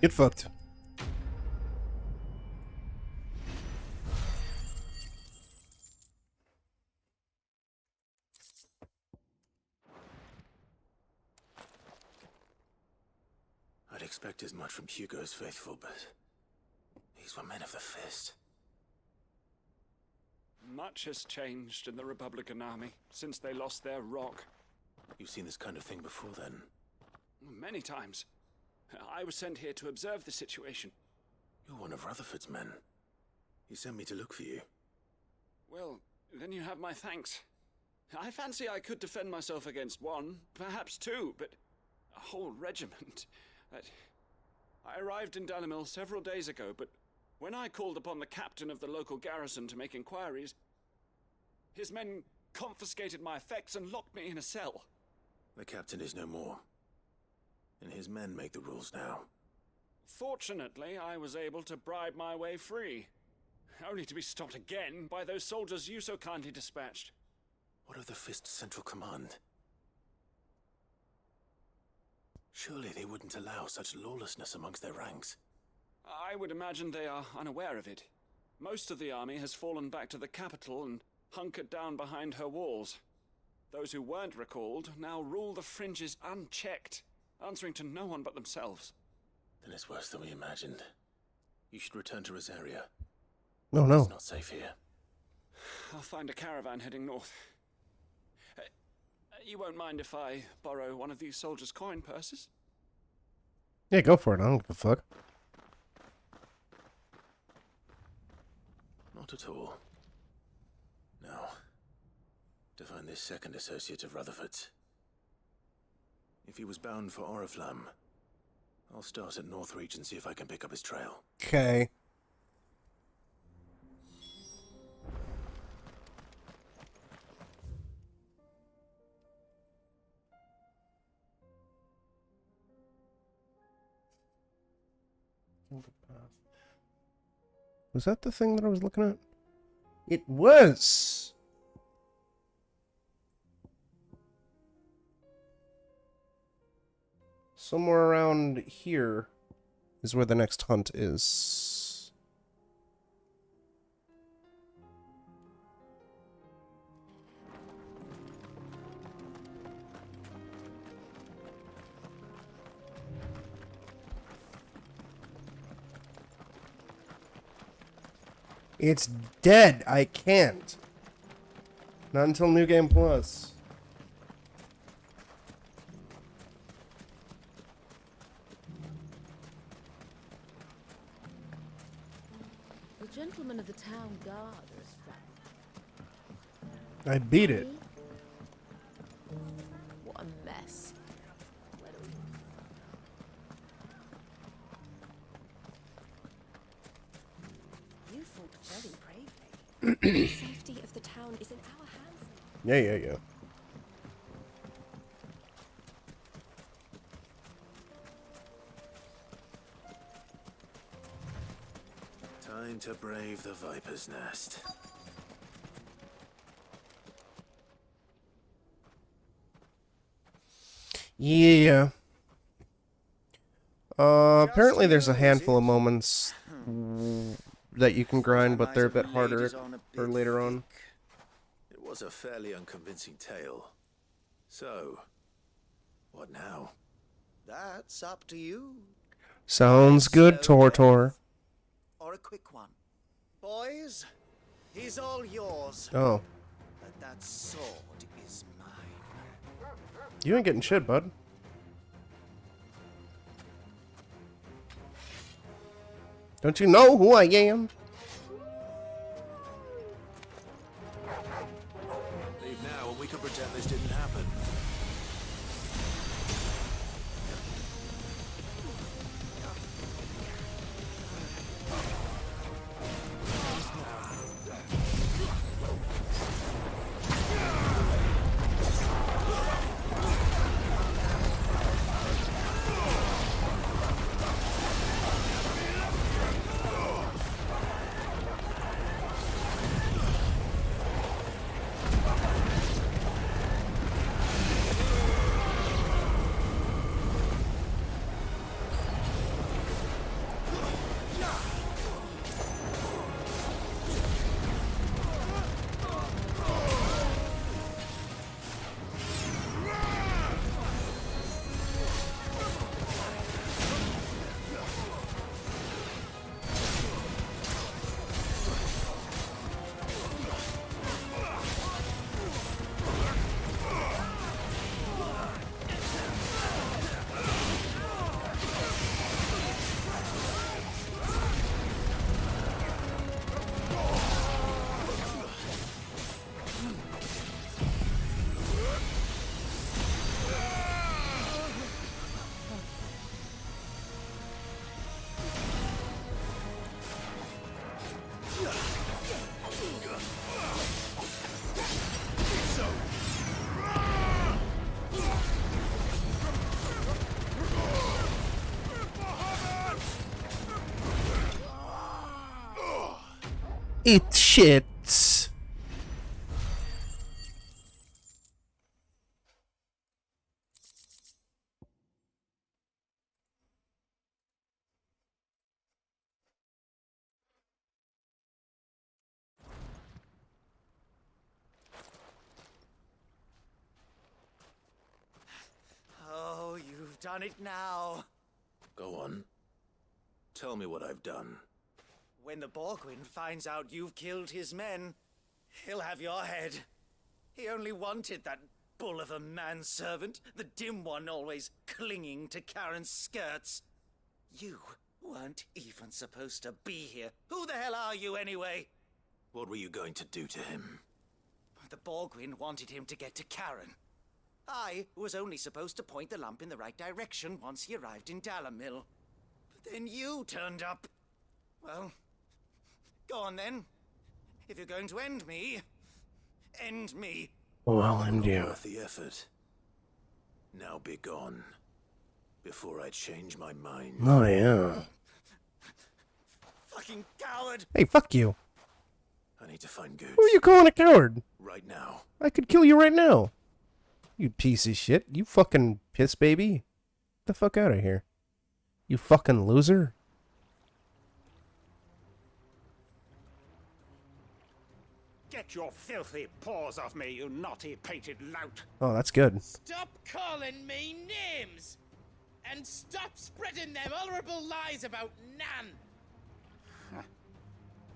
Get fucked.
I'd expect as much from Hugo's faithful, but these were men of the fist.
Much has changed in the Republican Army since they lost their rock.
You've seen this kind of thing before, then?
Many times. I was sent here to observe the situation.
You're one of Rutherford's men. He sent me to look for you.
Well, then you have my thanks. I fancy I could defend myself against one, perhaps two, but a whole regiment. I arrived in Dalimil several days ago, but when I called upon the captain of the local garrison to make inquiries, his men confiscated my effects and locked me in a cell.
The captain is no more, and his men make the rules now.
Fortunately, I was able to bribe my way free, only to be stopped again by those soldiers you so kindly dispatched.
What of the Fist's central command? Surely they wouldn't allow such lawlessness amongst their ranks.
I would imagine they are unaware of it. Most of the army has fallen back to the capital and hunkered down behind her walls. Those who weren't recalled now rule the fringes unchecked, answering to no one but themselves.
Then it's worse than we imagined. You should return to Rosaria.
Oh no.
It's not safe here.
I'll find a caravan heading north. You won't mind if I borrow one of these soldiers' coin purses?
Yeah, go for it. I don't give a fuck.
Not at all. Now, to find this second associate of Rutherford's. If he was bound for Oriflamme, I'll start at Northreach and see if I can pick up his trail.
Okay. Was that the thing that I was looking at? It was! Somewhere around here is where the next hunt is. It's dead. I can't. Not until New Game Plus.
The gentleman of the town guard is back.
I beat it.
What a mess. You fought very bravely.
The safety of the town is in our hands.
Yeah.
Time to brave the Viper's Nest.
Yeah. Apparently there's a handful of moments that you can grind, but they're a bit harder for later on.
It was a fairly unconvincing tale. So, what now?
That's up to you.
Sounds good, Tortor.
Or a quick one. Boys, he's all yours.
Oh.
But that sword is mine.
You ain't getting shit, bud. Don't you know who I am?
Leave now and we can pretend this didn't happen.
Eat shit.
Oh, you've done it now.
Go on. Tell me what I've done.
When the Borgwyn finds out you've killed his men, he'll have your head. He only wanted that bull of a manservant, the dim one always clinging to Karen's skirts. You weren't even supposed to be here. Who the hell are you anyway?
What were you going to do to him?
The Borgwyn wanted him to get to Karen. I was only supposed to point the lamp in the right direction once he arrived in Dalamil. But then you turned up. Well, go on then. If you're going to end me, end me.
Oh, I'll end you.
Worth the effort. Now be gone, before I change my mind.
Oh, yeah.
Fucking coward!
Hey, fuck you.
I need to find Goose.
Who are you calling a coward?
Right now.
I could kill you right now. You piece of shit. You fucking piss baby. Get the fuck out of here. You fucking loser.
Get your filthy paws off me, you naughty-pated lout!
Oh, that's good.
Stop calling me names! And stop spreading them horrible lies about Nan!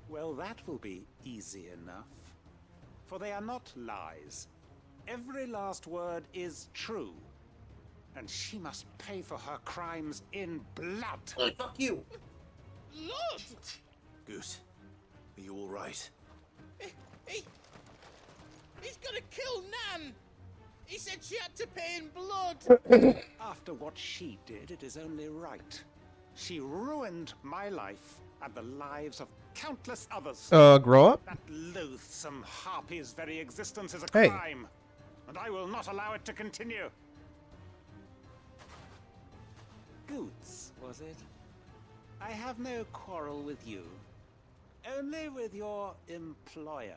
Well, that will be easy enough. For they are not lies. Every last word is true. And she must pay for her crimes in blood.
Oh, fuck you!
Lord!
Goose, are you all right?
He's gonna kill Nan! He said she had to pay in blood!
After what she did, it is only right. She ruined my life and the lives of countless others.
Grow up?
That loathsome harpy's very existence is a
Hey.
crime. And I will not allow it to continue. Goots, was it? I have no quarrel with you. Only with your employer.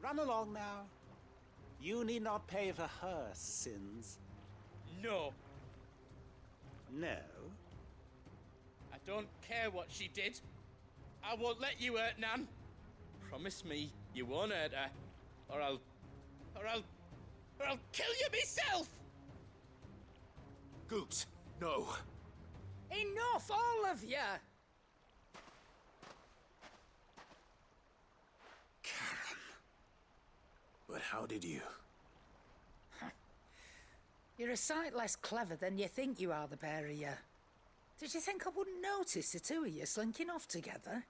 Run along now. You need not pay for her sins.
No.
No?
I don't care what she did. I won't let you hurt Nan. Promise me you won't hurt her, or I'll kill you myself!
Goose, no.
Enough, all of you!
But how did you?
You're a sight less clever than you think you are, the pair of you. Did you think I wouldn't notice the two of you slinking off together?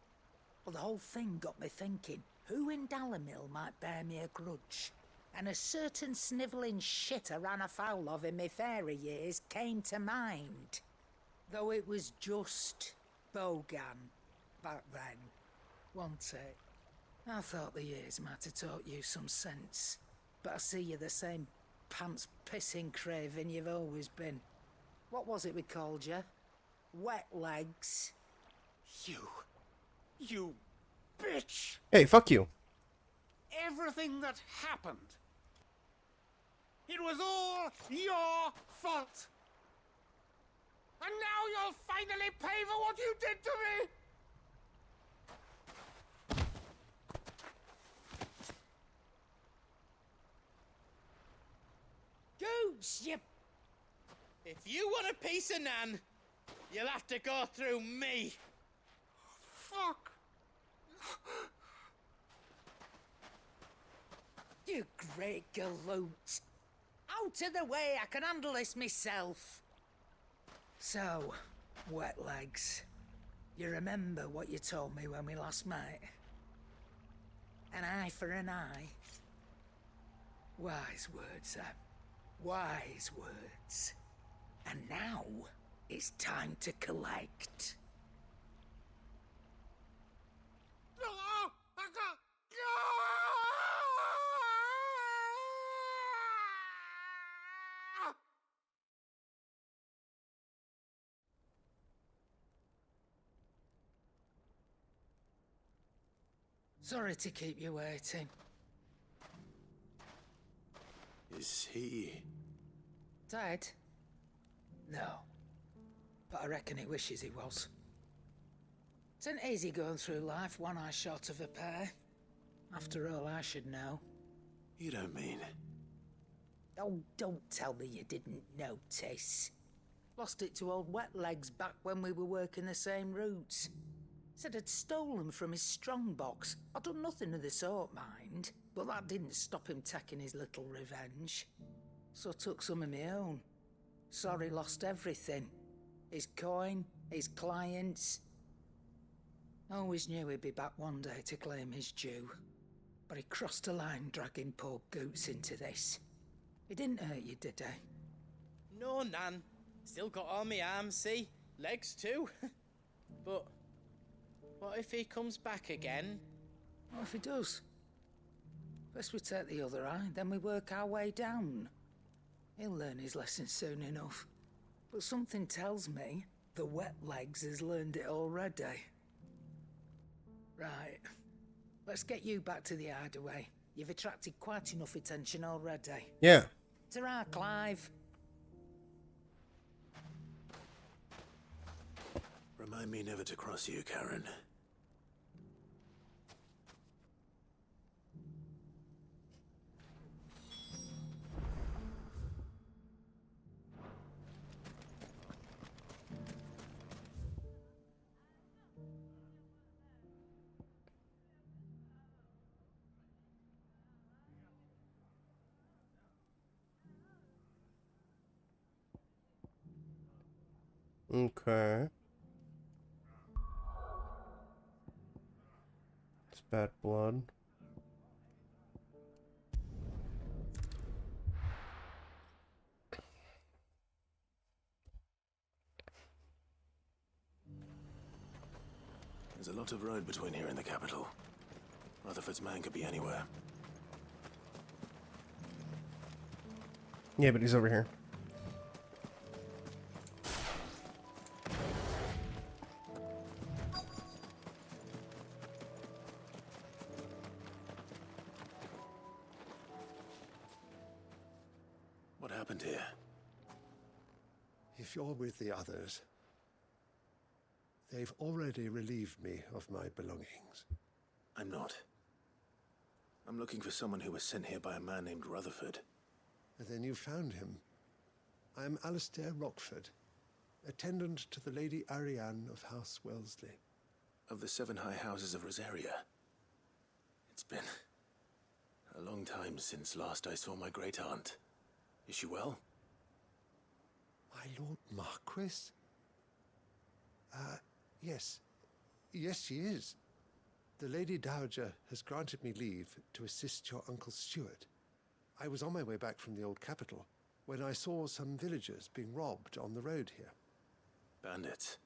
Well, the whole thing got me thinking, who in Dalamil might bear me a grudge? And a certain snivelling shit I ran afoul of in my fairy years came to mind. Though it was just Bogan back then, wasn't it? I thought the years might have taught you some sense, but I see you're the same pants-pissing craven you've always been. What was it we called you? Wet legs?
You bitch!
Hey, fuck you.
Everything that happened. It was all your fault. And now you'll finally pay for what you did to me!
Goose, you...
If you want a piece of Nan, you'll have to go through me.
Fuck!
You great galoot. Out of the way, I can handle this myself. So, wet legs, you remember what you told me when we last met? An eye for an eye. Wise words, Sam. Wise words. And now, it's time to collect. Sorry to keep you waiting.
Is he...
Dead? No. But I reckon he wishes he was. It ain't easy going through life one eye short of a pair. After all, I should know.
You don't mean...
Oh, don't tell me you didn't notice. Lost it to old Wet Legs back when we were working the same routes. Said I'd stolen from his strongbox. I'd done nothing of the sort, mind. But that didn't stop him taking his little revenge. So I took some of my own. Sorry, lost everything. His coin, his clients. Always knew he'd be back one day to claim his due. But he crossed a line dragging poor Goots into this. He didn't hurt you, did he?
No, Nan. Still got all my arms, see? Legs too. But what if he comes back again?
What if he does? First we take the other eye, then we work our way down. He'll learn his lesson soon enough. But something tells me the Wet Legs has learned it already. Right. Let's get you back to the hideaway. You've attracted quite enough attention already.
Yeah.
Ta-ra, Clive.
Remind me never to cross you, Karen.
Okay. It's bad blood.
There's a lot of road between here and the capital. Rutherford's man could be anywhere.
Yeah, but he's over here.
What happened here?
If you're with the others, they've already relieved me of my belongings.
I'm not. I'm looking for someone who was sent here by a man named Rutherford.
And then you found him. I am Alistair Rockford, attendant to the Lady Ariane of House Wellesley.
Of the 7 high houses of Rosaria. It's been a long time since last I saw my great-aunt. Is she well?
My Lord Marquis? Yes. Yes, she is. The Lady Dowager has granted me leave to assist your Uncle Stuart. I was on my way back from the old capital when I saw some villagers being robbed on the road here.
Bandits?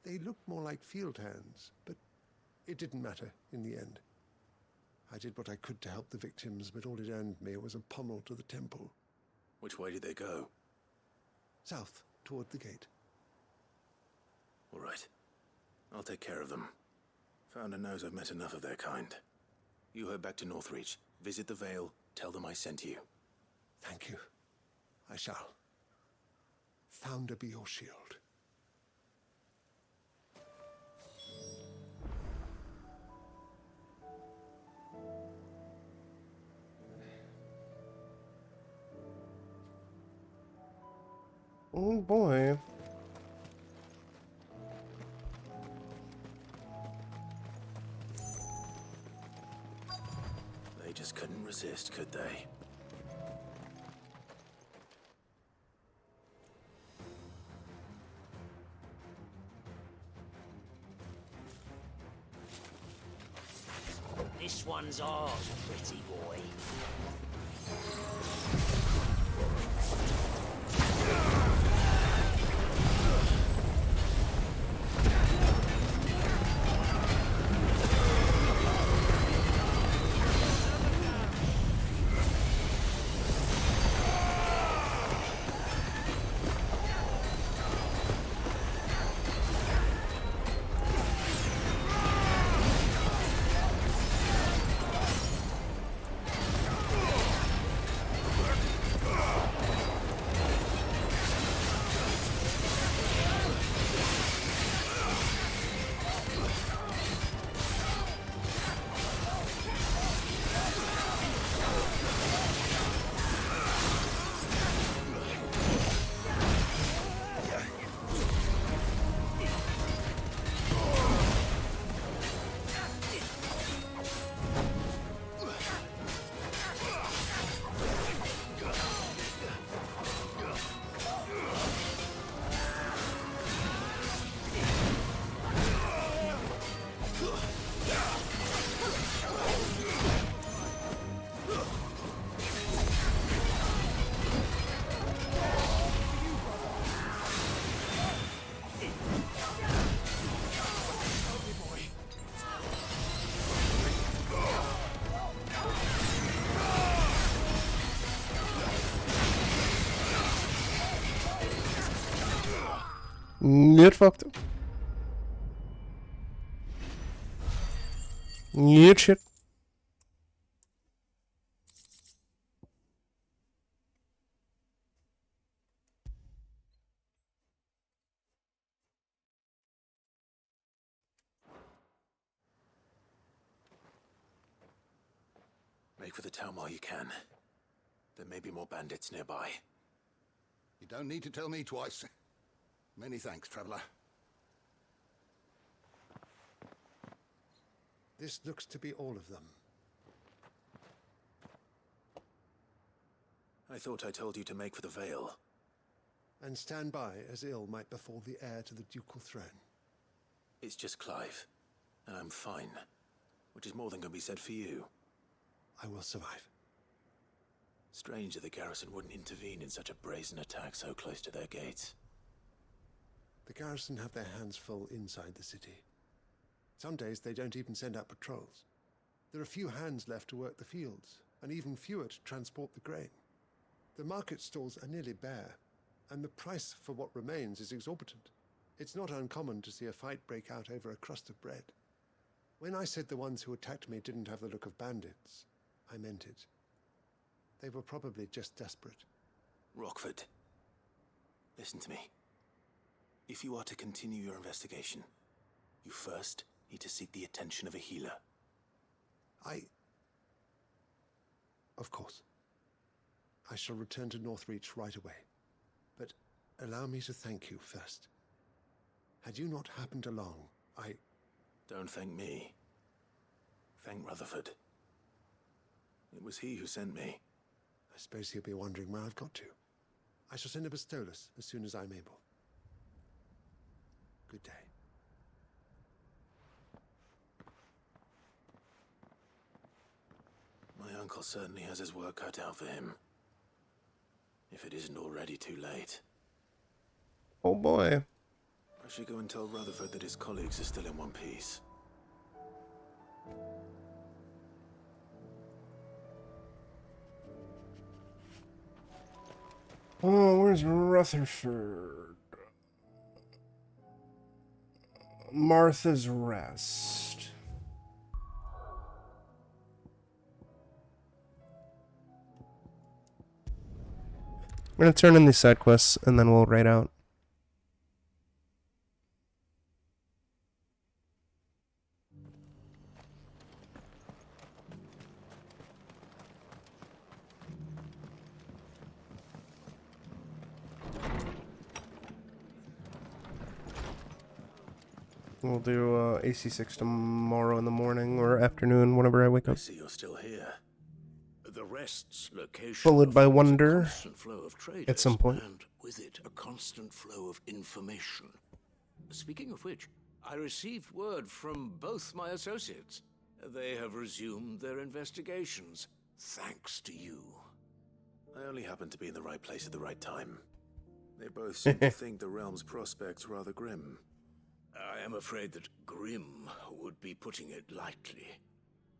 They looked more like field hands, but it didn't matter in the end. I did what I could to help the victims, but all it earned me was a pommel to the temple.
Which way did they go?
South, toward the gate.
All right. I'll take care of them. Founder knows I've met enough of their kind. You head back to Northreach, visit the Vale, tell them I sent you.
Thank you. I shall. Founder be your shield.
Oh boy.
They just couldn't resist, could they?
This one's ours, pretty boy.
Get fucked. Get shit.
Make for the town while you can. There may be more bandits nearby.
You don't need to tell me twice. Many thanks, traveler.
This looks to be all of them.
I thought I told you to make for the Vale.
And stand by as ill might befall the heir to the ducal throne.
It's just Clive, and I'm fine. Which is more than can be said for you.
I will survive.
Strange that the garrison wouldn't intervene in such a brazen attack so close to their gates.
The garrison have their hands full inside the city. Some days they don't even send out patrols. There are few hands left to work the fields, and even fewer to transport the grain. The market stalls are nearly bare, and the price for what remains is exorbitant. It's not uncommon to see a fight break out over a crust of bread. When I said the ones who attacked me didn't have the look of bandits, I meant it. They were probably just desperate.
Rockford, listen to me. If you are to continue your investigation, you first need to seek the attention of a healer.
Of course. I shall return to Northreach right away. But allow me to thank you first. Had you not happened along,
Don't thank me. Thank Rutherford. It was he who sent me.
I suppose he'll be wondering where I've got to. I shall send a Bistolus as soon as I'm able. Good day.
My uncle certainly has his work cut out for him. If it isn't already too late.
Oh boy.
I should go and tell Rutherford that his colleagues are still in one piece.
Oh, where's Rutherford? Martha's Rest. I'm gonna turn in these side quests and then we'll raid out. We'll do AC6 tomorrow in the morning or afternoon, whenever I wake
I
up.
see you're still here.
The Rest's location
Followed by
affords a
Wonder
constant flow of traders,
at some point.
and with it a constant flow of information. Speaking of which, I received word from both my associates. They have resumed their investigations, thanks to you.
I only happened to be in the right place at the right time. They both seem to think the realm's prospects rather grim.
I am afraid that grim would be putting it lightly.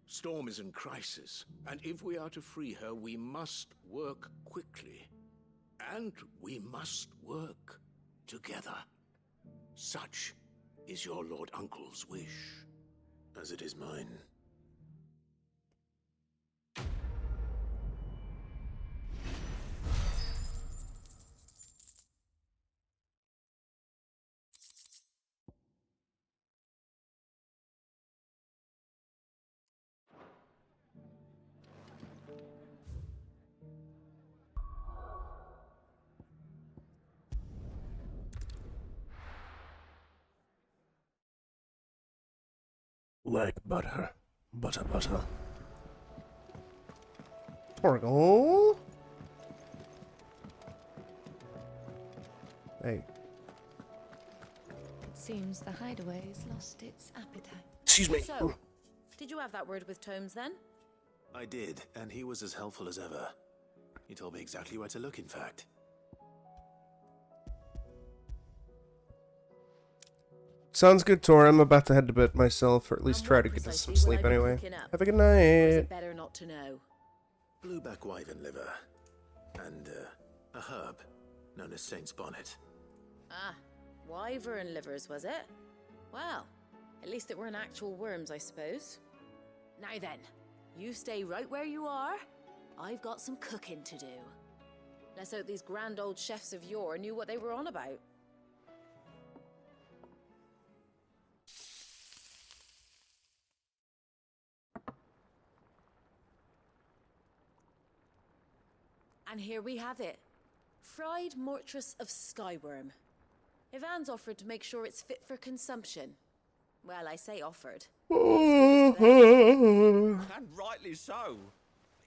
Storm is in crisis, and if we are to free her, we must work quickly. And we must work together. Such is your Lord Uncle's wish.
As it is mine.
Like butter. Butter, butter. Torgal? Hey.
It seems the hideaway's lost its appetite.
Excuse me.
So, did you have that word with Tomes then?
I did, and he was as helpful as ever. He told me exactly where to look, in fact.
Sounds good, Tor. I'm about to head to bed myself, or at least try to get some sleep anyway. Have a good
Or is
night.
it better not to know?
Blueback wyvern liver. And, a herb known as Saint's Bonnet.
Ah, Wyvern livers, was it? Well, at least it weren't actual worms, I suppose. Now then, you stay right where you are. I've got some cooking to do. Let's hope these grand old chefs of yore knew what they were on about. And here we have it. Fried mortress of skyworm. Ivan's offered to make sure it's fit for consumption. Well, I say offered.
And rightly so.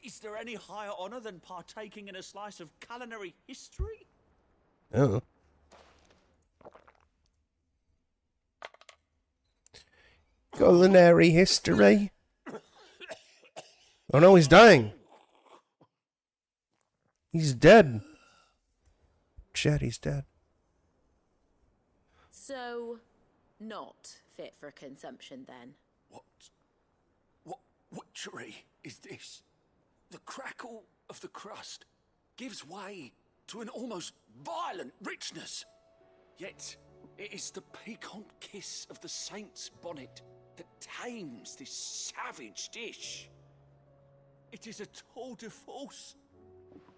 Is there any higher honor than partaking in a slice of culinary history?
Oh. Culinary history. Oh no, he's dying. He's dead. Shit, he's dead.
So, not fit for consumption then?
What witchery is this? The crackle of the crust gives way to an almost violent richness. Yet, it is the piquant kiss of the saint's bonnet that tames this savage dish. It is a tour de force.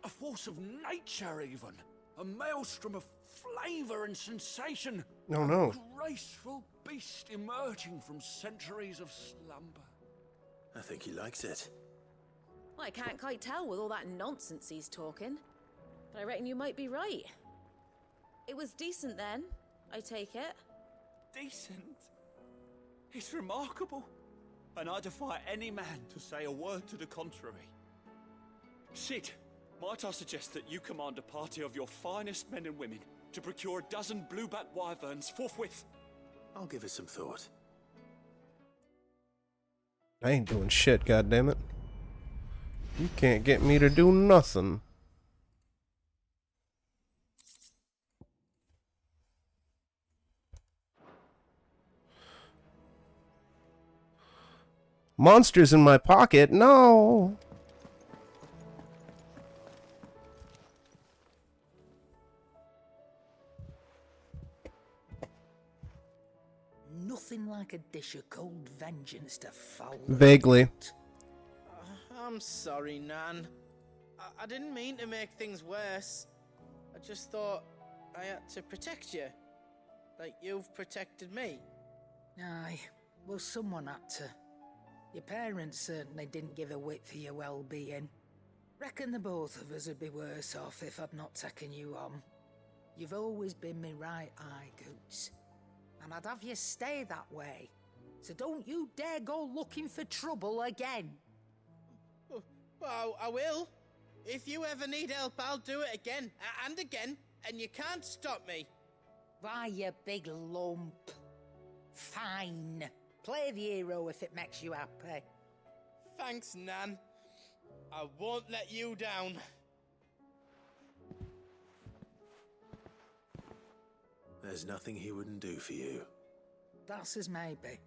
A force of nature, even. A maelstrom of flavour and sensation.
Oh, no.
A graceful beast emerging from centuries of slumber.
I think he likes it.
Well, I can't quite tell with all that nonsense he's talking. But I reckon you might be right. It was decent then, I take it.
Decent? It's remarkable. And I defy any man to say a word to the contrary. Sid, might I suggest that you command a party of your finest men and women to procure a dozen blueback wyverns forthwith?
I'll give it some thought.
I ain't doing shit, goddammit. You can't get me to do nothing. Monsters in my pocket? No!
Nothing like a dish of cold vengeance to foul.
Vaguely.
I'm sorry, Nan. I didn't mean to make things worse. I just thought I had to protect you. Like you've protected me.
Aye, well, someone had to. Your parents certainly didn't give a whit for your well-being. Reckon the both of us would be worse off if I'd not taken you on. You've always been me right eye, Goots. And I'd have you stay that way. So don't you dare go looking for trouble again.
Well, I will. If you ever need help, I'll do it again and again, and you can't stop me.
Why, you big lump. Fine. Play the hero if it makes you happy.
Thanks, Nan. I won't let you down.
There's nothing he wouldn't do for you.
That's as maybe.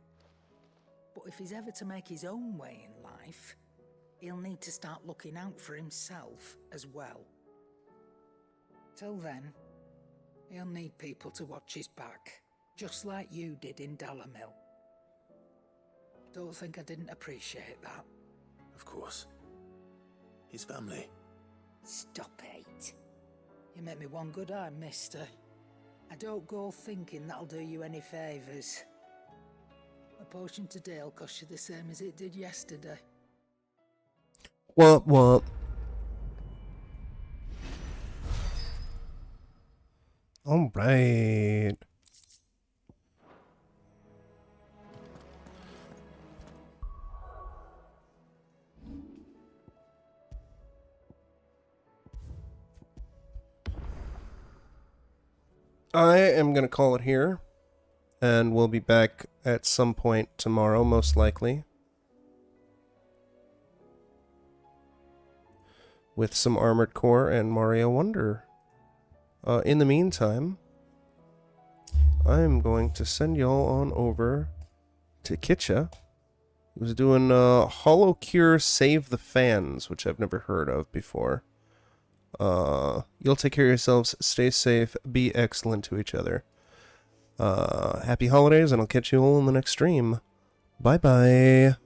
But if he's ever to make his own way in life, he'll need to start looking out for himself as well. Till then, he'll need people to watch his back, just like you did in Dalamil. Don't think I didn't appreciate that.
Of course. His family.
Stop it. You make me one good eye, mister. I don't go thinking that'll do you any favours. A potion today'll cost you the same as it did yesterday.
What? Alright. I am going to call it here, and we'll be back at some point tomorrow, most likely, with some Armored Core and Mario Wonder. In the meantime, I'm going to send y'all on over to Kitcha, who's doing Hollow Cure Save the Fans, which I've never heard of before. You'll take care of yourselves, stay safe, be excellent to each other. Happy holidays, and I'll catch you all in the next stream. Bye-bye.